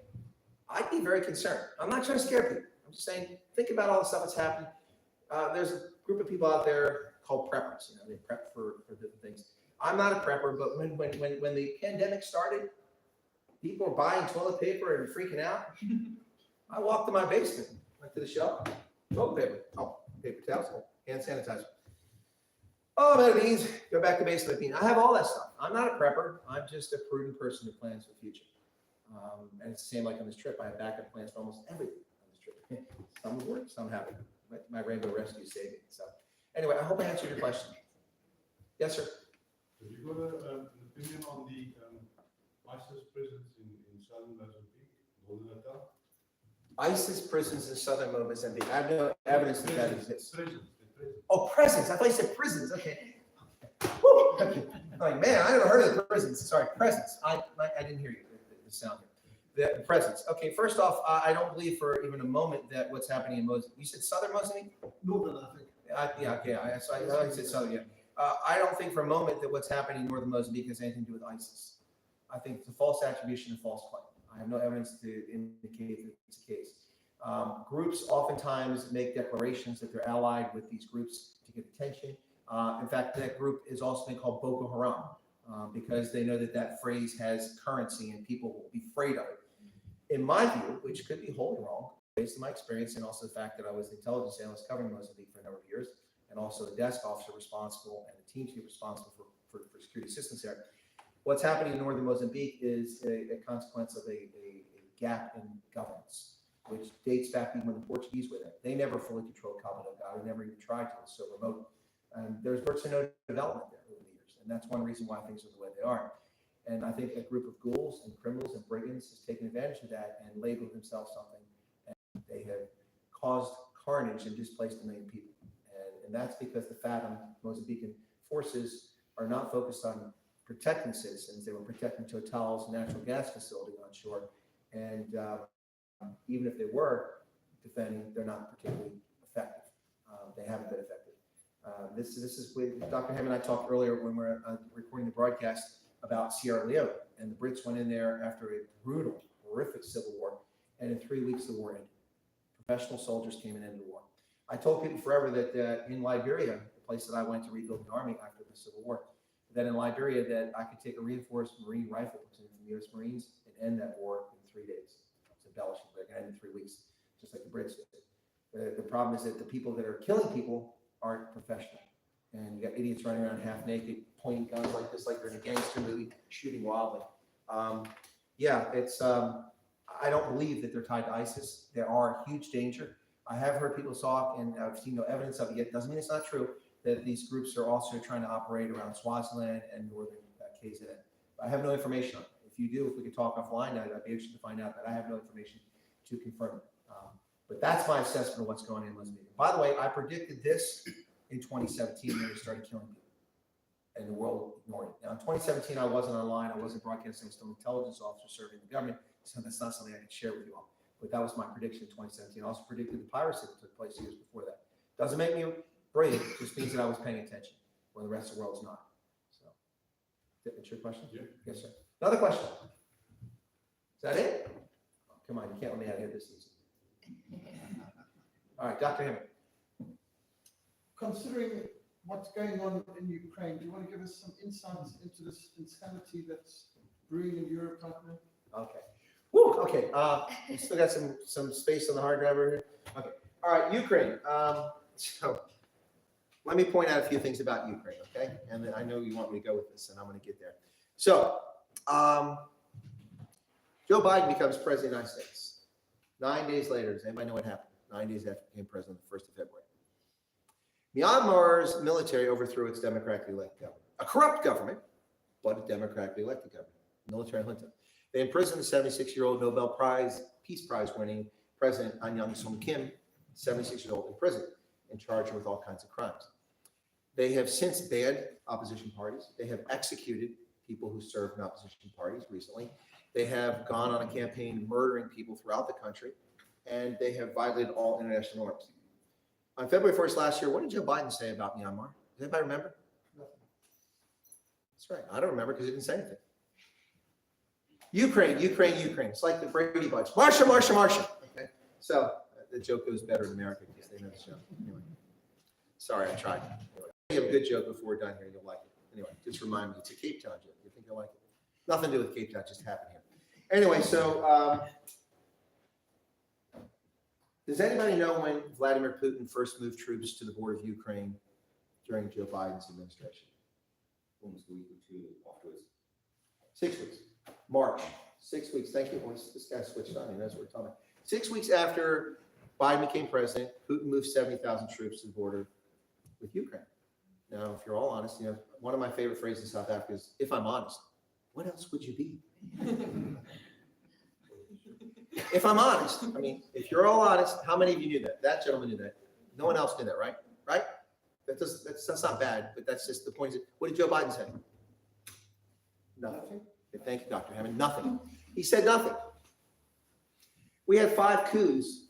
I'd be very concerned. I'm not trying to scare people. I'm just saying, think about all the stuff that's happened. There's a group of people out there called preppers. They prep for different things. I'm not a prepper, but when the pandemic started, people were buying toilet paper and freaking out. I walked to my basement, went to the shelf, toilet paper, paper towels, hand sanitizer. Oh, man, beans, go back to basement bean. I have all that stuff. I'm not a prepper. I'm just a prudent person who plans for the future. And it's the same like on this trip. I have backup plans for almost everything on this trip. Some will work, some haven't. My Rainbow Rescue saved me. So anyway, I hope I answered your question. Yes, sir. Have you got an opinion on the ISIS prisons in southern Mozambique, northern Natal? ISIS prisons in southern Mozambique. I have no evidence that that exists. Prisons. Oh, prisons. I thought you said prisons. Okay. Woo. Okay. I'm like, man, I never heard of the prisons. Sorry, presence. I didn't hear you. The sound here. The presence. Okay, first off, I don't believe for even a moment that what's happening in Mozambique. You said southern Mozambique? Northern, I think. Yeah, okay. I said southern, yeah. I don't think for a moment that what's happening in northern Mozambique has anything to do with ISIS. I think it's a false attribution and false claim. I have no evidence to indicate that it's the case. Groups oftentimes make declarations that they're allied with these groups to get attention. In fact, that group is also been called Boko Haram because they know that that phrase has currency and people will be afraid of it. In my view, which could be wholly wrong, based on my experience and also the fact that I was the intelligence analyst covering Mozambique for a number of years, and also the desk officer responsible and the team chief responsible for security assistance there. What's happening in northern Mozambique is a consequence of a gap in governance, which dates back even when the Portuguese were there. They never fully controlled Cabo Delgado. They never even tried to. It's so remote. And there's virtually no development there over the years. And that's one reason why things are the way they are. And I think a group of ghouls and criminals and brigands has taken advantage of that and labeled themselves something. And they have caused carnage and displaced a million people. And that's because the FATM Mozambican forces are not focused on protecting citizens. They were protecting Total's natural gas facility on shore. And even if they were defending, they're not particularly effective. They haven't been effective. This is with Dr. Hammond and I talked earlier when we were recording the broadcast about Sierra Leone. And the Brits went in there after a brutal, horrific civil war. And in 3 weeks, the war ended. Professional soldiers came and ended the war. I told people forever that in Liberia, the place that I went to rebuild the army after the Civil War, that in Liberia that I could take a reinforced Marine rifle platoon from the U.S. Marines and end that war in 3 days. It's embellishing, but I can end in 3 weeks, just like the Brits did. The problem is that the people that are killing people aren't professional. And you got idiots running around half naked, pointing guns like this, like they're in a gangster movie, shooting wildly. I don't believe that they're tied to ISIS. They are a huge danger. I have heard people talk, and I've seen no evidence of it yet. Doesn't mean it's not true, that these groups are also trying to operate around Swaziland and northern KZN. I have no information on it. If you do, if we could talk offline, I'd be interested to find out, but I have no information to confirm it. But that's my assessment of what's going on in Mozambique. By the way, I predicted this in 2017 when they started killing people, and the world ignored it. Now, in 2017, I wasn't online. I wasn't broadcasting. I was still an intelligence officer serving the government, so that's not something I can share with you all. But that was my prediction in 2017. I also predicted the piracy that took place years before that. Doesn't make me brilliant, it just means that I was paying attention when the rest of the world's not. So, that's your question? Yeah. Yes, sir. Another question. Is that it? Oh, come on, you can't let me out of here this easy. All right, Dr. Hammond. Considering what's going on in Ukraine, do you want to give us some insights into this insanity that's brewing in Europe right now? Okay. Woo, okay. We still got some space on the hard drive over here. Okay. All right, Ukraine. So let me point out a few things about Ukraine, okay? And then I know you want me to go with this, and I'm going to get there. So, Joe Biden becomes president of the United States. 9 days later, does anybody know what happened? 9 days after he became president, the 1st of February. Myanmar's military overthrew its democratically elected government. A corrupt government, but a democratically elected government. Military junta. They imprisoned the 76-year-old Nobel Peace Prize winning President Aung San Suu Kyi, 76 years old, in prison, and charged her with all kinds of crimes. They have since banned opposition parties. They have executed people who served in opposition parties recently. They have gone on a campaign murdering people throughout the country, and they have violated all international norms. On February 1st last year, what did Joe Biden say about Myanmar? Does anybody remember? That's right. I don't remember because he didn't say anything. Ukraine. It's like the Brady Bunch. Marsha. Okay. So the joke goes better in America because they know the show. Anyway. Sorry, I tried. Anyway, I have a good joke before we're done here. You'll like it. Anyway, just remind me. It's a Cape Town joke. You think you'll like it? Nothing to do with Cape Town. Just happened here. Anyway, so does anybody know when Vladimir Putin first moved troops to the border of Ukraine during Joe Biden's administration? Almost a week or two afterwards. 6 weeks. March. 6 weeks. Thank you. This guy switched on. He knows what we're talking about. 6 weeks after Biden became president, Putin moved 70,000 troops to the border with Ukraine. Now, if you're all honest, one of my favorite phrases in South Africa is, if I'm honest, what else would you be? If I'm honest, I mean, if you're all honest, how many of you knew that? That gentleman knew that. No one else knew that, right? Right? That's not bad, but that's just the point. What did Joe Biden say? Nothing. Thank you, Dr. Hammond. Nothing. He said nothing. We had 5 coups,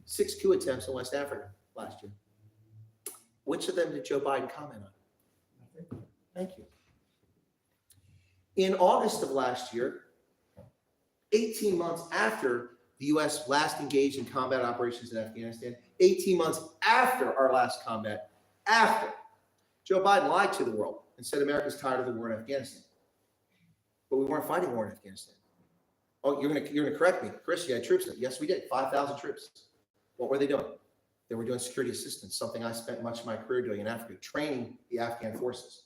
6 coup attempts in West Africa last year. Which of them did Joe Biden comment on? Thank you. In August of last year, 18 months after the U.S. last engaged in combat operations in Afghanistan, 18 months after our last combat, Joe Biden lied to the world and said America's tired of the war in Afghanistan. But we weren't fighting war in Afghanistan. Oh, you're gonna correct me. Chris, you had troops there. Yes, we did. 5,000 troops. What were they doing? They were doing security assistance, something I spent much of my career doing in Africa, training the Afghan forces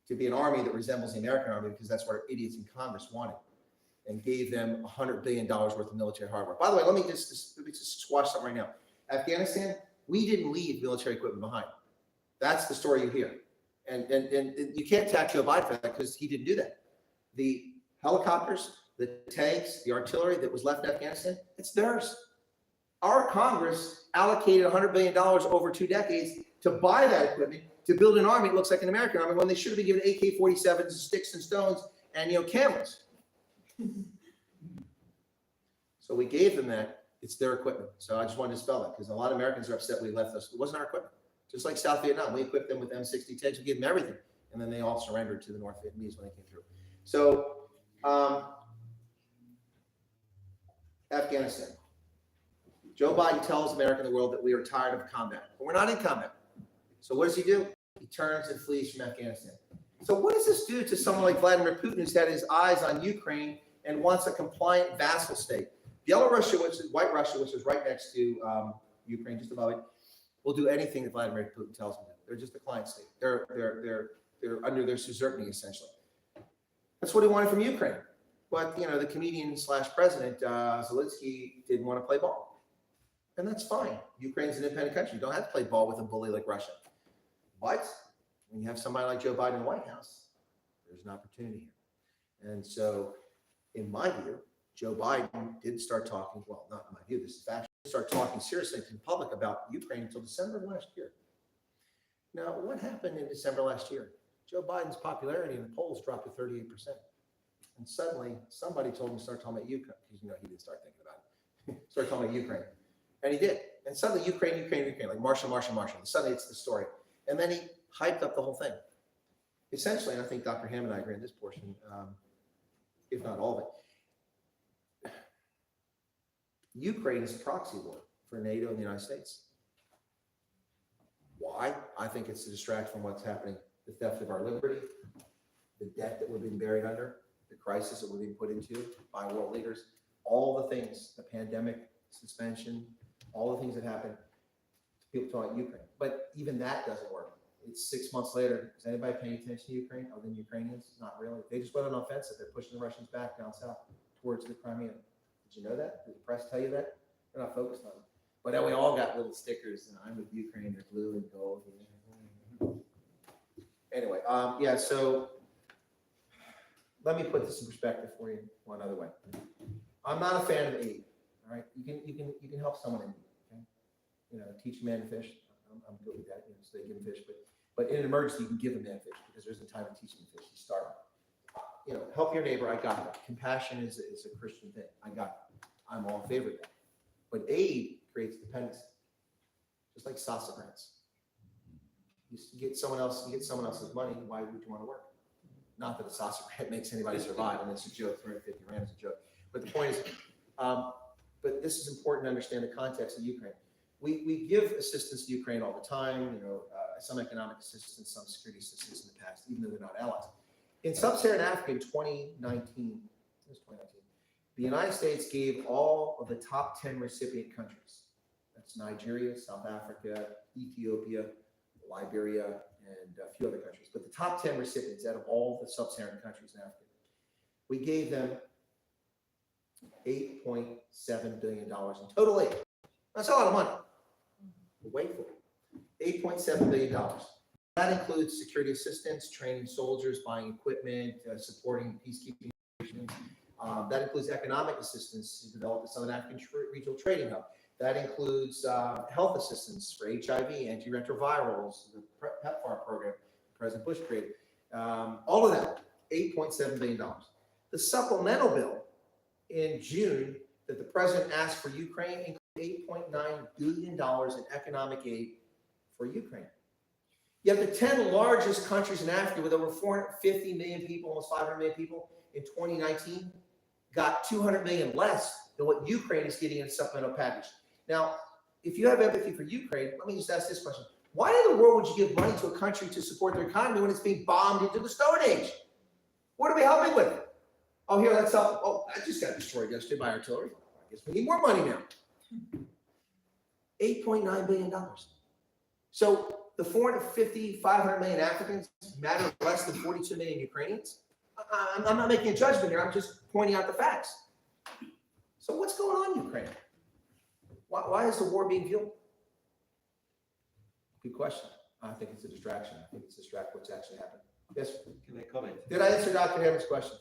to be an army that resembles the American army, because that's what our idiots in Congress wanted, and gave them $100 billion worth of military hardware. By the way, let me just squash something right now. Afghanistan, we didn't leave military equipment behind. That's the story you hear. And you can't attack Joe Biden for that, because he didn't do that. The helicopters, the tanks, the artillery that was left in Afghanistan, it's theirs. Our Congress allocated $100 billion over 2 decades to buy that equipment, to build an army that looks like an American army, when they should have been given AK-47s, sticks and stones, and cameras. So we gave them that. It's their equipment. So I just wanted to spell that, because a lot of Americans are upset we left us. It wasn't our equipment. Just like South Vietnam, we equipped them with M60 tanks. We gave them everything, and then they all surrendered to the North Vietnamese when they came through. So Afghanistan. Joe Biden tells America and the world that we are tired of combat, but we're not in combat. So what does he do? He turns and flees from Afghanistan. So what does this do to someone like Vladimir Putin, who's had his eyes on Ukraine and wants a compliant vassal state? Belarus, White Russia, which is right next to Ukraine, just above it, will do anything that Vladimir Putin tells them to. They're just a client state. They're under their suzerainty, essentially. That's what he wanted from Ukraine. But, the comedian / president, Zelensky, didn't want to play ball. And that's fine. Ukraine's an independent country. You don't have to play ball with a bully like Russia. But when you have somebody like Joe Biden in the White House, there's an opportunity here. And so, in my view, Joe Biden didn't start talking, well, not in my view, this is fact, start talking seriously to the public about Ukraine until December of last year. Now, what happened in December last year? Joe Biden's popularity in the polls dropped to 38%. And suddenly, somebody told him to start talking about Ukraine, because he didn't start thinking about it. Start talking about Ukraine. And he did. And suddenly, Ukraine, like Marshall. And suddenly, it's the story. And then he hyped up the whole thing. Essentially, and I think Dr. Hammond and I agree on this portion, if not all of it, Ukraine is a proxy war for NATO and the United States. Why? I think it's to distract from what's happening, the theft of our liberty, the debt that we're being buried under, the crisis that we're being put into by world leaders, all the things, the pandemic, suspension, all the things that happen. People talk about Ukraine, but even that doesn't work. It's 6 months later. Is anybody paying attention to Ukraine other than Ukrainians? Not really. They just went on offensive. They're pushing the Russians back down south towards the Crimea. Did you know that? Did the press tell you that? They're not focused on it. But then we all got little stickers, and I'm with Ukraine. They're blue and gold. Anyway, so let me put this in perspective for you one other way. I'm not a fan of aid. All right, you can help someone in need. Okay, teach a man to fish. I'm good with that. So they can fish, but But in an emergency, you can give a man fish because there isn't time to teach him to fish. You start him. Help your neighbor. I got it. Compassion is a Christian thing. I got it. I'm all in favor of that. But aid creates dependency, just like salsa grants. You get someone else's money. Why would you want to work? Not that a salsa grant makes anybody survive, and it's a joke. 350 rand is a joke. But the point is, but this is important to understand the context of Ukraine. We give assistance to Ukraine all the time. Some economic assistance, some security assistance in the past, even though they're not allies. In sub-Saharan Africa in 2019, the United States gave all of the top 10 recipient countries. That's Nigeria, South Africa, Ethiopia, Liberia, and a few other countries. But the top 10 recipients out of all the sub-Saharan countries in Africa, we gave them $8.7 billion in total aid. That's a lot of money. But wait for it. $8.7 billion. That includes security assistance, training soldiers, buying equipment, supporting peacekeeping operations. That includes economic assistance to develop the Southern African Regional Trading Hub. That includes health assistance for HIV, antiretrovirals, the PEPFAR program President Bush created. All of that, $8.7 billion. The supplemental bill in June that the president asked for Ukraine included $8.9 billion in economic aid for Ukraine. Yet the 10 largest countries in Africa with over 450 million people, almost 500 million people in 2019, got 200 million less than what Ukraine is getting in a supplemental package. Now, if you have empathy for Ukraine, let me just ask this question. Why in the world would you give money to a country to support their economy when it's being bombed into the Stone Age? What are we helping with? Oh, here, let's help. Oh, I just got destroyed yesterday by artillery. I guess we need more money now. $8.9 billion. So the 450, 500 million Africans matter less than 42 million Ukrainians? I'm not making a judgment here. I'm just pointing out the facts. So what's going on in Ukraine? Why is the war being fueled? Good question. I think it's a distraction. I think it's a distract what's actually happening. Yes? Can I comment? Did I answer Dr. Hammond's question?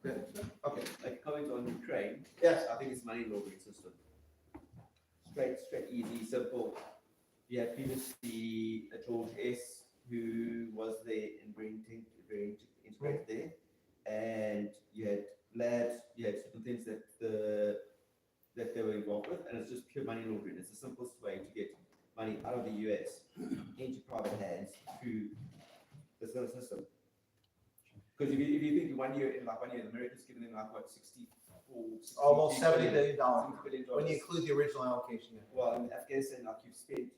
Good. Okay. Like comment on Ukraine. Yes. I think it's money laundering system. Straight, easy, simple. You had previously George S., who was there in Brenton, very integrated there, and you had labs, you had certain things that they were involved with, and it's just pure money laundering. It's the simplest way to get money out of the US into private hands through the system. Because if you think one year, the Americans giving them like what, almost $70 billion $70 billion. when you include the original allocation. Yeah. Well, in Afghanistan, like you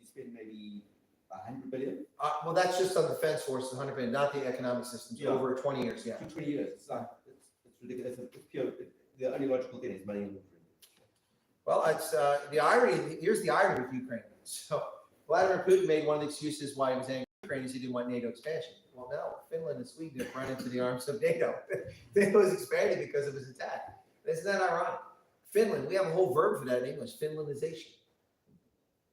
spend maybe $100 billion. Well, that's just on defense forces, 100 billion, not the economic systems over 20 years. Yeah. 20 years. It's like it's ridiculous. It's pure. The only logical thing is money laundering. Well, it's the irony. Here's the irony with Ukraine. So Vladimir Putin made one of the excuses why he was angry at Ukraine is he didn't want NATO expansion. Well, now Finland and Sweden have run into the arms of NATO. NATO was expanded because of his attack. Isn't that ironic? Finland, we have a whole verb for that in English, Finlandization.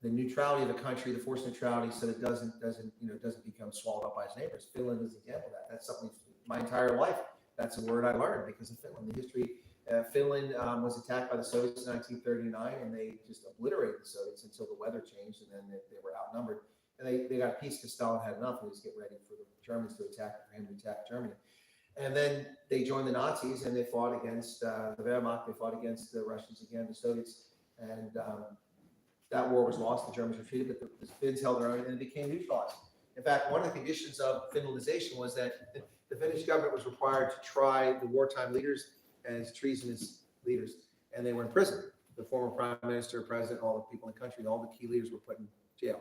The neutrality of a country, the forced neutrality, so that it doesn't become swallowed up by its neighbors. Finland is an example of that. That's something my entire life. That's a word I learned because of Finland. The history, Finland was attacked by the Soviets in 1939, and they just obliterated the Soviets until the weather changed, and then they were outnumbered. And they got peace because Stalin had enough, and he was getting ready for the Germans to attack, for him to attack Germany. And then they joined the Nazis, and they fought against the Wehrmacht. They fought against the Russians again, the Soviets, and that war was lost. The Germans retreated, but the Finns held their own, and it became neutralized. In fact, one of the conditions of Finlandization was that the Finnish government was required to try the wartime leaders as treasonous leaders, and they were in prison. The former prime minister, president, all the people in the country, all the key leaders were put in jail,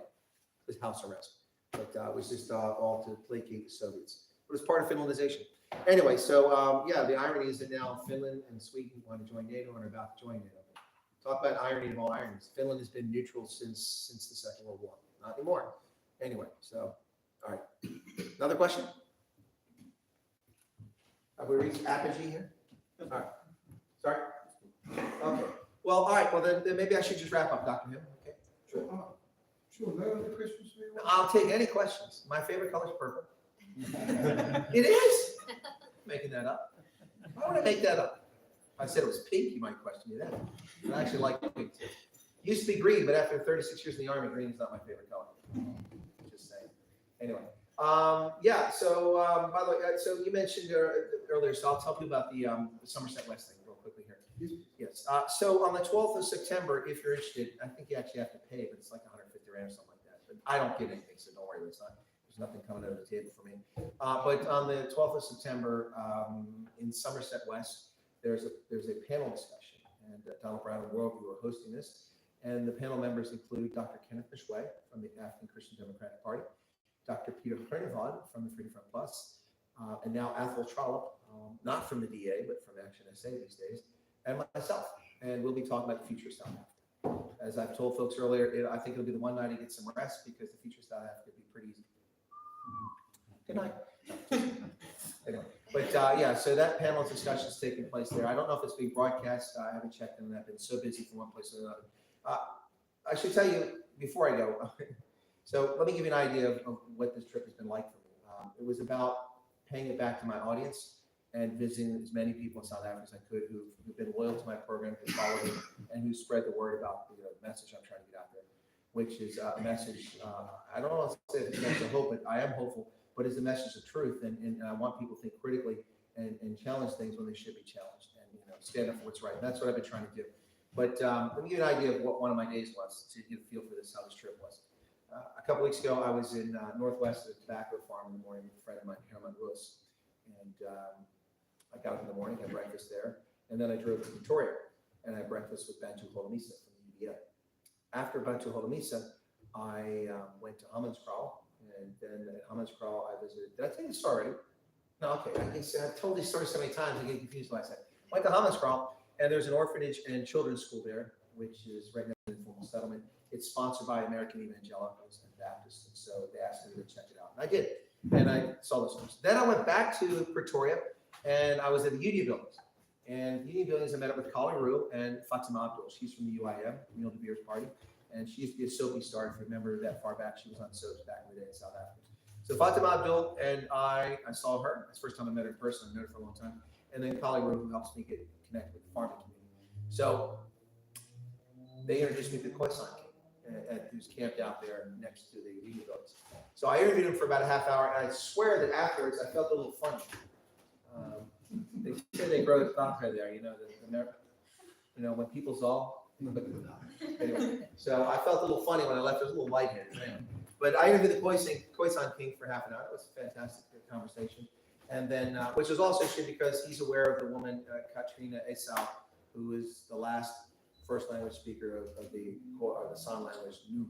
with house arrest. But it was just all to placate the Soviets. It was part of Finlandization. Anyway, so yeah, the irony is that now Finland and Sweden want to join NATO and are about to join NATO. Talk about irony of all ironies. Finland has been neutral since the Second World War. Not anymore. Anyway, so, all right. Another question? Have we reached apogee here? All right. Sorry? Okay. Well, all right. Well, then maybe I should just wrap up, Dr. Hill. Okay. Sure. Sure, no other questions for you? I'll take any questions. My favorite color is purple. It is. Making that up. Why would I make that up? If I said it was pink, you might question me then. But I actually like pink too. Used to be green, but after 36 years in the Army, green is not my favorite color. Just saying. Anyway, yeah. So by the way, so you mentioned earlier, so I'll tell you about the Somerset West thing real quickly here. Yes. So on the 12th of September, if you're interested, I think you actually have to pay, but it's like 150 rand or something like that. But I don't get anything, so don't worry. There's nothing coming out of the table for me. But on the 12th of September in Somerset West, there's a panel discussion, and Donald Brown and Worldview are hosting this. And the panel members include Dr. Kenneth Bushway from the African Christian Democratic Party, Dr. Peter Hernevod from the Freedom Front Plus, and now Athol Trollope, not from the DA, but from Action SA these days, and myself. And we'll be talking about the future of South Africa. As I've told folks earlier, I think it'll be the one night to get some rest because the future of South Africa will be pretty easy. Good night. Anyway, but yeah, so that panel discussion is taking place there. I don't know if it's being broadcast. I haven't checked in. I've been so busy from one place to another. I should tell you before I go. So let me give you an idea of what this trip has been like for me. It was about paying it back to my audience and visiting as many people in South Africa as I could who've been loyal to my program, who followed me, and who spread the word about the message I'm trying to get out there, which is a message. I don't want to say it's a message of hope, but I am hopeful. But it's a message of truth, and I want people to think critically and challenge things when they should be challenged, and stand up for what's right. And that's what I've been trying to do. But let me give you an idea of what one of my days was to get a feel for this, how this trip was. A couple weeks ago, I was in Northwest at a tobacco farm in the morning with a friend of mine, Herman Roos, and I got up in the morning, had breakfast there, and then I drove to Pretoria and had breakfast with Bantu Holomisa from the UBA. After Bantu Holomisa, I went to Hammanskraal. And then at Hammanskraal, I visited. Did I tell you this already? No, okay. I've told these stories so many times, I get confused when I say. Went to Hammanskraal, and there's an orphanage and children's school there, which is right next to the informal settlement. It's sponsored by American Evangelicals and Baptists, and so they asked me to check it out. And I did, and I saw those things. Then I went back to Pretoria, and I was at the Union Buildings. And Union Buildings, I met up with Kali Roo and Fatima Abdul. She's from the UIM, Neil de Beer's party. And she used to be a soapy star. If you remember that far back, she was on soaps back in the day in South Africa. So Fatima Abdul and I saw her. That's the first time I met her in person. I've known her for a long time. And then Kali Roo, who helps me get connected with the farming community. So they introduced me to the Khoisan King, who's camped out there next to the Union Buildings. So I interviewed him for about a half hour, and I swear that afterwards I felt a little funny. They say they grow vodka there, when people's all. Anyway, so I felt a little funny when I left. It was a little lightheaded. But I interviewed the Khoisan King for half an hour. It was a fantastic conversation. And then, which was also good because he's aware of the woman, Katrina Esau, who is the last first language speaker of the San language, Nu.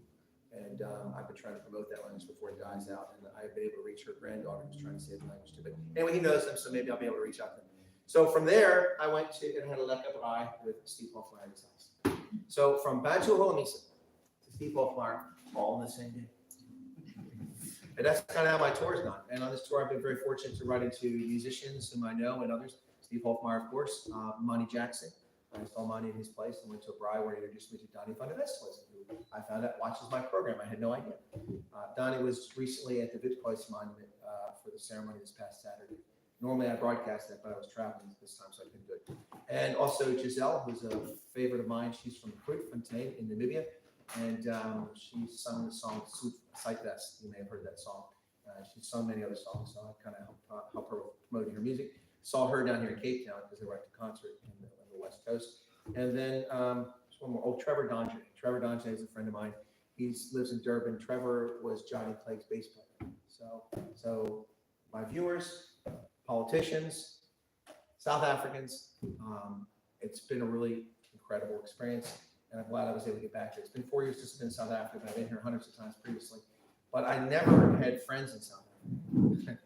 And I've been trying to promote that language before it dies out. And I've been able to reach her granddaughter who's trying to say the language too. But anyway, he knows them, so maybe I'll be able to reach out to them. So from there, I went to and had a left up eye with Steve Hofmeyer at his house. So from Bantu Holomisa to Steve Hofmeyer, all in the same day. And that's kind of how my tour's gone. And on this tour, I've been very fortunate to run into musicians whom I know and others. Steve Hofmeyer, of course, Monty Jackson. I saw Monty in his place and went to a braai where he introduced me to Donnie van der Westhuizen, who I found out watches my program. I had no idea. Donnie was recently at the Witkois Monument for the ceremony this past Saturday. Normally I broadcast that, but I was traveling this time, so I couldn't do it. And also Giselle, who's a favorite of mine. She's from Grootfontein in Namibia, and she sung the song Sightvest. You may have heard that song. She's sung many other songs, so I kind of help her promoting her music. Saw her down here in Cape Town because they were at the concert on the West Coast. And then there's one more. Trevor Donje. Trevor Donje is a friend of mine. He lives in Durban. Trevor was Johnny Clegg's bass player. So my viewers, politicians, South Africans, it's been a really incredible experience, and I'm glad I was able to get back here. It's been 4 years since I've been in South Africa, but I've been here hundreds of times previously, but I never had friends in South Africa.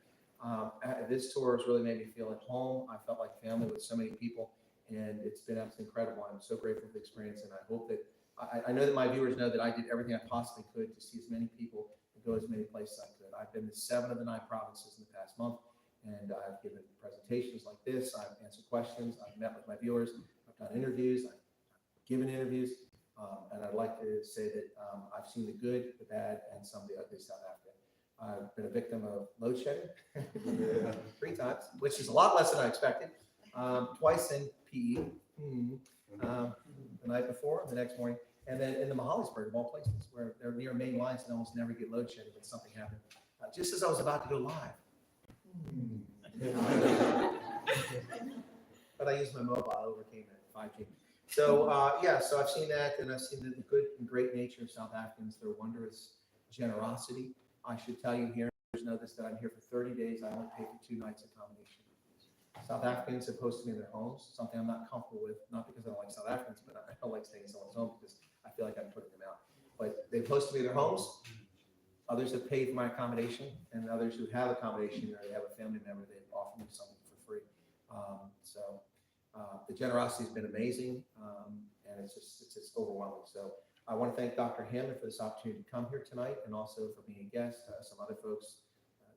This tour has really made me feel at home. I felt like family with so many people, and it's been absolutely incredible. I'm so grateful for the experience, and I hope that, I know that my viewers know that I did everything I possibly could to see as many people and go as many places I could. I've been to 7 of the 9 provinces in the past month. And I've given presentations like this. I've answered questions. I've met with my viewers. I've done interviews. I've given interviews. And I'd like to say that I've seen the good, the bad, and some of the ugly South Africa. I've been a victim of load shedding 3 times, which is a lot less than I expected. Twice in PE, the night before, the next morning, and then in the Mahalisburg, of all places, where they're near main lines and almost never get load shedding, but something happened. just as I was about to go live. But I used my mobile, I overcame it, 5G. So, so I've seen that, and I've seen the good and great nature of South Africans, their wondrous generosity. I should tell you here, notice that I'm here for 30 days. I only pay for 2 nights accommodation. South Africans have hosted me in their homes, something I'm not comfortable with, not because I don't like South Africans, but I don't like staying in someone's home because I feel like I'm putting them out. But they've hosted me in their homes. Others have paid for my accommodation, and others who have accommodation or they have a family member, they've offered me something for free. The generosity has been amazing, and it's just overwhelming. So I want to thank Dr. Hammond for this opportunity to come here tonight, and also for being a guest. Some other folks,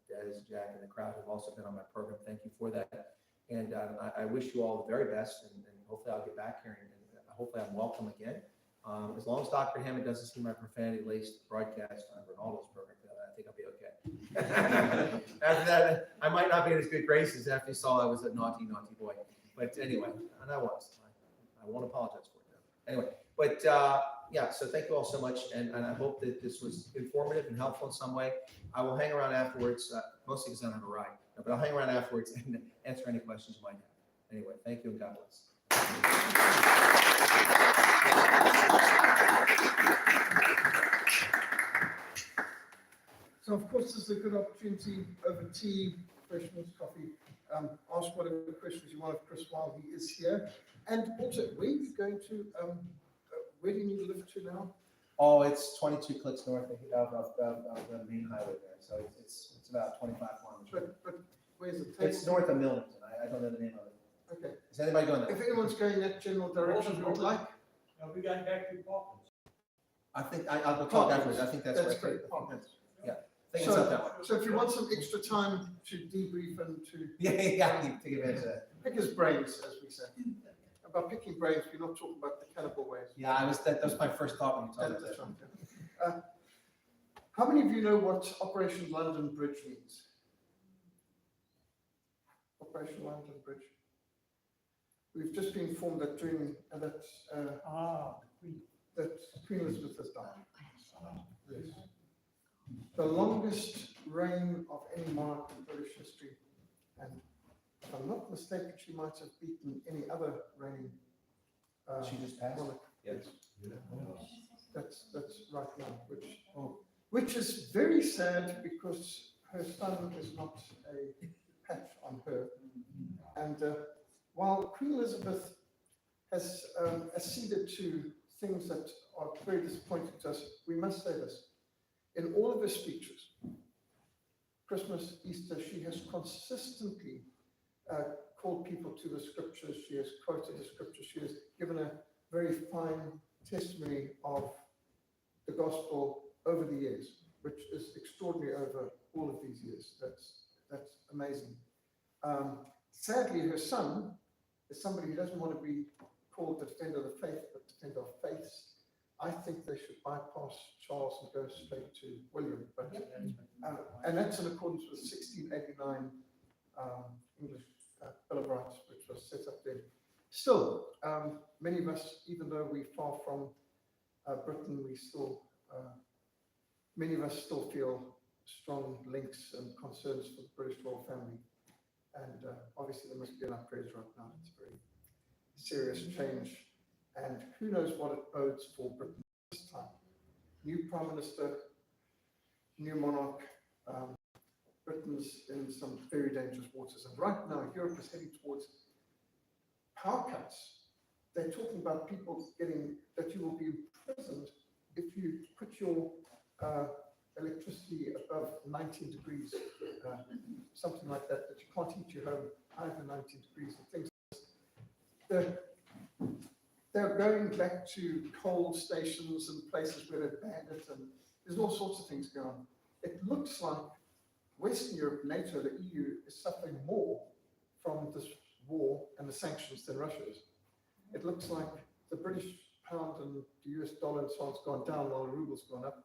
Des, Jack, and the crowd have also been on my program. Thank you for that. And I wish you all the very best, and hopefully I'll get back here, and hopefully I'm welcome again. As long as Dr. Hammond doesn't see my profanity-laced broadcast on Ronaldo's program, I think I'll be okay. After that, I might not be in as good graces after you saw I was a naughty, naughty boy. But anyway, and I was. I won't apologize for it now. Anyway, but so thank you all so much, and I hope that this was informative and helpful in some way. I will hang around afterwards, mostly because I don't have a ride, but I'll hang around afterwards and answer any questions you might have. Anyway, thank you and God bless. So of course, this is a good opportunity over tea, refreshments, coffee. Ask whatever questions you want of Chris while he is here. And also, where are you going to, where do you need to live to now? Oh, it's 22 clicks north of the main highway there, so it's about 25 kilometers. But where's it? It's north of Millington. I don't know the name of it. Okay. Is anybody going there? If anyone's going that general direction, would like. Are we going back to Parklands? I think I'll talk afterwards. I think that's right. great. I think it's up that way. So if you want some extra time to debrief and to Yeah, you take advantage of that. pick his brains, as we say. About picking brains, we're not talking about the cannibal ways. Yeah, that was my first thought when you told me That's that. right. How many of you know what Operation London Bridge means? Operation London Bridge. We've just been informed that that Queen Elizabeth has died. Yes. The longest reign of any monarch in British history, and if I'm not mistaken, she might have beaten any other reigning. She just passed? monarch. Yes. That's right now, which is very sad because her son is not a patch on her. And while Queen Elizabeth has acceded to things that are very disappointing to us, we must say this. In all of her speeches, Christmas, Easter, she has consistently called people to the scriptures. She has quoted the scriptures. She has given a very fine testimony of the gospel over the years, which is extraordinary over all of these years. That's amazing. Sadly, her son is somebody who doesn't want to be called the defender of the faith, but defender of faiths. I think they should bypass Charles and go straight to William. But, and that's in accordance with 1689 English Bill of Rights, which was set up there. Still, many of us, even though we're far from Britain, many of us still feel strong links and concerns for the British royal family. And obviously there must be enough prayers right now. It's a very serious change. And who knows what it bodes for Britain this time. New Prime Minister, new monarch, Britain's in some very dangerous waters. And right now, Europe is heading towards power cuts. They're talking about people that you will be imprisoned if you put your electricity above 19 degrees, something like that, that you can't heat your home higher than 19 degrees and things like that. They're going back to coal stations and places where they've banned it, and there's all sorts of things going on. It looks like Western Europe, NATO, the EU is suffering more from this war and the sanctions than Russia is. It looks like the British pound and the US dollar and so on has gone down while the ruble's gone up.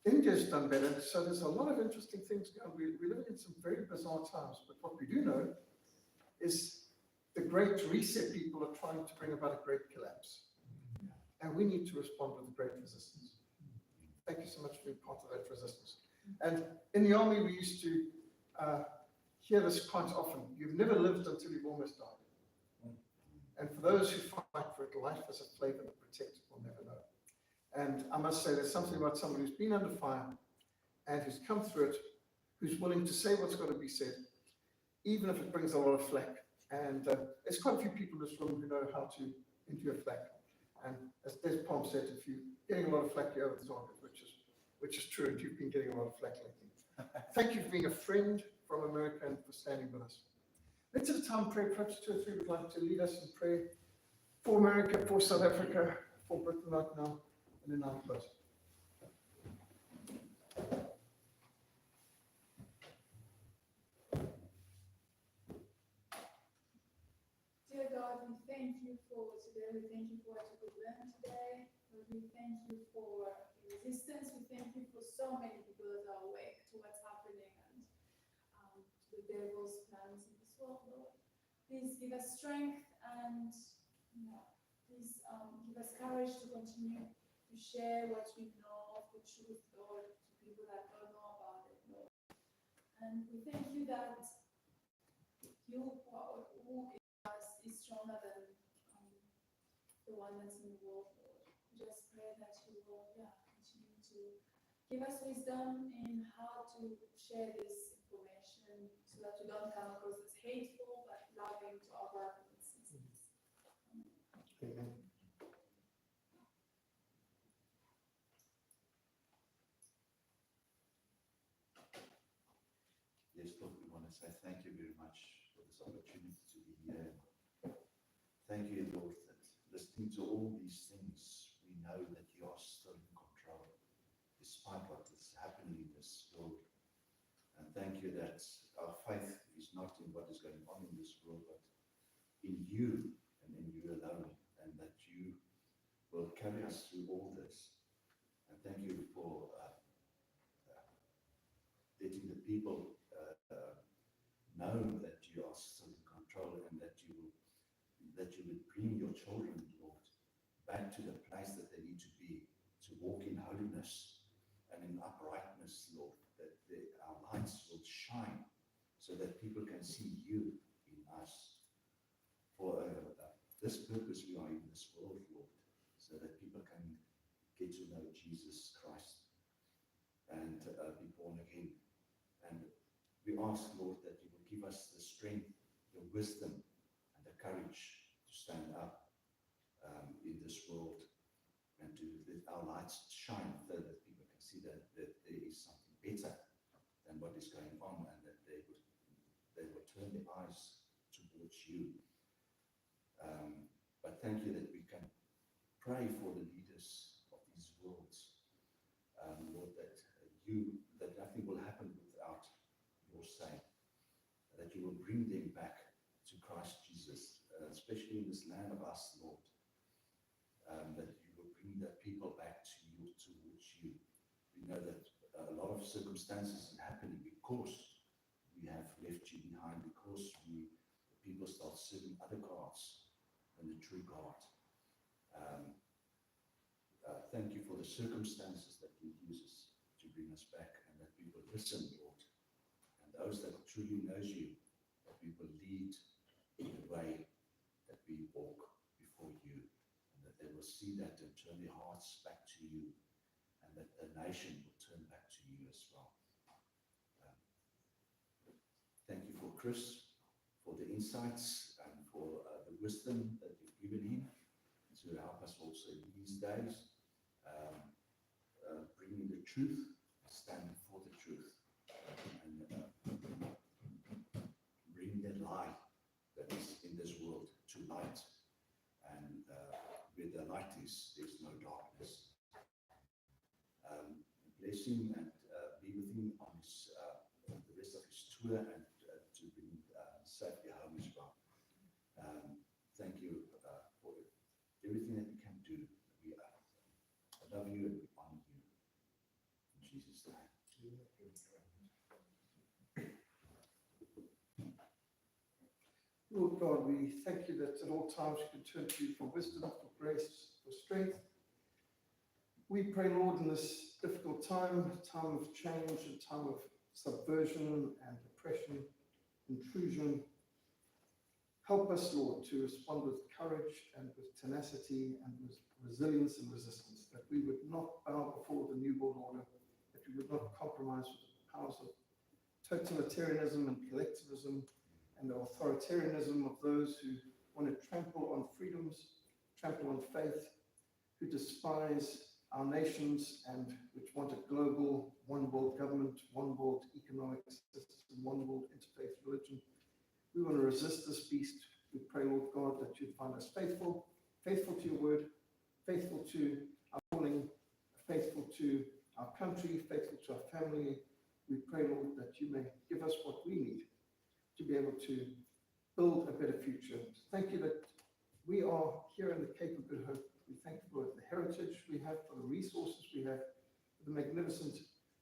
India's done better, so there's a lot of interesting things going on. We're living in some very bizarre times, but what we do know is the great reset people are trying to bring about a great collapse. And we need to respond with a great resistance. Thank you so much for being part of that resistance. And in the army, we used to hear this quite often. You've never lived until you've almost died. And for those who fight for it, life as a flavor that protects will never know. And I must say, there's something about somebody who's been under fire and who's come through it, who's willing to say what's got to be said, even if it brings a lot of flack. And there's quite a few people in this room who know how to endure flack. And as Des Palm said, if you're getting a lot of flack, you're over the target, which is true, and you've been getting a lot of flack lately. Thank you for being a friend from America and for standing with us. Let's have time pray. Perhaps 2 or 3 would like to lead us in prayer for America, for South Africa, for Britain right now, and then I'll close. Dear God, we thank you for today. We thank you for what we could learn today. Lord, we thank you for the resistance. We thank you for so many people that are awake to what's happening and to the devil's plans in this world, Lord. Please give us strength and please give us courage to continue to share what we know of the truth, Lord, to people that don't know about it, Lord. And we thank you that you who is stronger than the one that's in the world, Lord. We just pray that you will continue to give us wisdom in how to share this information so that we don't come across as hateful but loving to our brothers and sisters. Amen. Yes, Lord, we want to say thank you very much for this opportunity to be here. Thank you, Lord, that listening to all these things, we know that you are still in control, despite what is happening in this world. And thank you that our faith is not in what is going on in this world, but in you and in you alone, and that you will carry us through all this. And thank you for letting the people know that you are still in control and that you would bring your children, Lord, back to the place that they need to be, to walk in holiness and in uprightness, Lord, that our lights will shine so that people can see you in us. For this purpose we are in this world, Lord, so that people can get to know Jesus Christ and be born again. And we ask, Lord, that you will give us the strength, the wisdom, and the courage to stand up in this world and to let our lights shine so that people can see that there is something better than what is going on, and that they will turn their eyes towards you. But thank you that we can pray for the leaders of these worlds, Lord, that nothing will happen without your say, that you will bring them back to Christ Jesus, especially in this land of us, Lord, that you will bring the people back to you, towards you. We know that a lot of circumstances are happening because we have left you behind, because the people start serving other gods than the true God. Thank you for the circumstances that you use to bring us back, and that we will listen, Lord. And those that truly knows you, that we will lead in the way that we walk before you, and that they will see that and turn their hearts back to you, and that the nation will turn back to you as well. Thank you for Chris, for the insights and for the wisdom that you've given him to help us also in these days, bringing the truth, standing for the truth, and bringing the light that is in this world to light. And where the light is, there's no darkness. Bless him and be with him on his, the rest of his tour, and to bring safely home as well. Thank you for everything that we can do. I love you and we honor you. In Jesus' name. Lord God, we thank you that at all times we can turn to you for wisdom, for grace, for strength. We pray, Lord, in this difficult time of change, a time of subversion and oppression, intrusion, help us, Lord, to respond with courage and with tenacity and with resilience and resistance, that we would not bow before the New World Order, that we would not compromise with the powers of totalitarianism and collectivism and the authoritarianism of those who want to trample on freedoms, trample on faith, who despise our nations and which want a global one world government, one world economic system, one world interfaith religion. We want to resist this beast. We pray, Lord God, that you'd find us faithful, faithful to your word, faithful to our calling, faithful to our country, faithful to our family. We pray, Lord, that you may give us what we need to be able to build a better future. Thank you that we are here in the Cape of Good Hope. We thank you for the heritage we have, for the resources we have, for the magnificent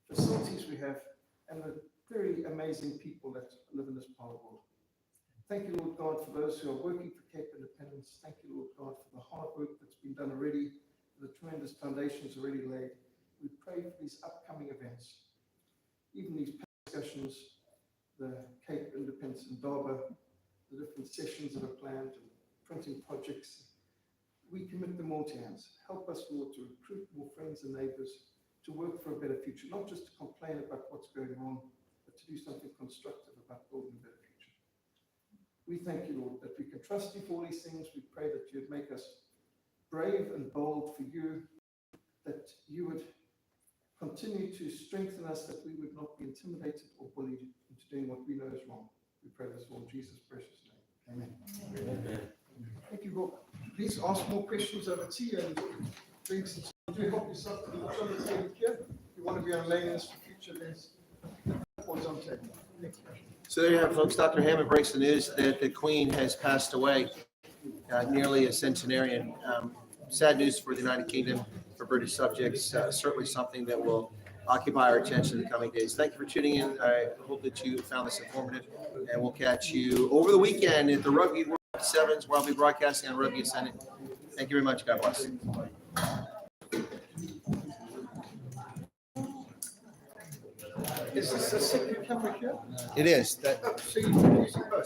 facilities we have, and the very amazing people that live in this part of the world. Thank you, Lord God, for those who are working for Cape Independence. Thank you, Lord God, for the hard work that's been done already, for the tremendous foundations already laid. We pray for these upcoming events, even these discussions, the Cape Independence in Darba, the different sessions that are planned, and printing projects. We commit them all to hands. Help us, Lord, to recruit more friends and neighbors, to work for a better future, not just to complain about what's going wrong, but to do something constructive about building a better future. We thank you, Lord, that we can trust you for all these things. We pray that you'd make us brave and bold for you, that you would continue to strengthen us, that we would not be intimidated or bullied into doing what we know is wrong. We pray this all in Jesus' precious name. Amen. Amen. Thank you, Rob. Please ask more questions over tea and drinks. Do help yourself to the option that's over here. If you want to be on mailing list for future events, always on table. Thank you. So there you have it, folks. Dr. Hammond breaks the news that the Queen has passed away, nearly a centenarian. Sad news for the United Kingdom, for British subjects. Certainly something that will occupy our attention in the coming days. Thank you for tuning in. I hope that you found this informative, and we'll catch you over the weekend at the Rugby World Sevens, where I'll be broadcasting on Rugby Ascendant. Thank you very much. God bless. Is this a second camera here? It is. So you can use it both.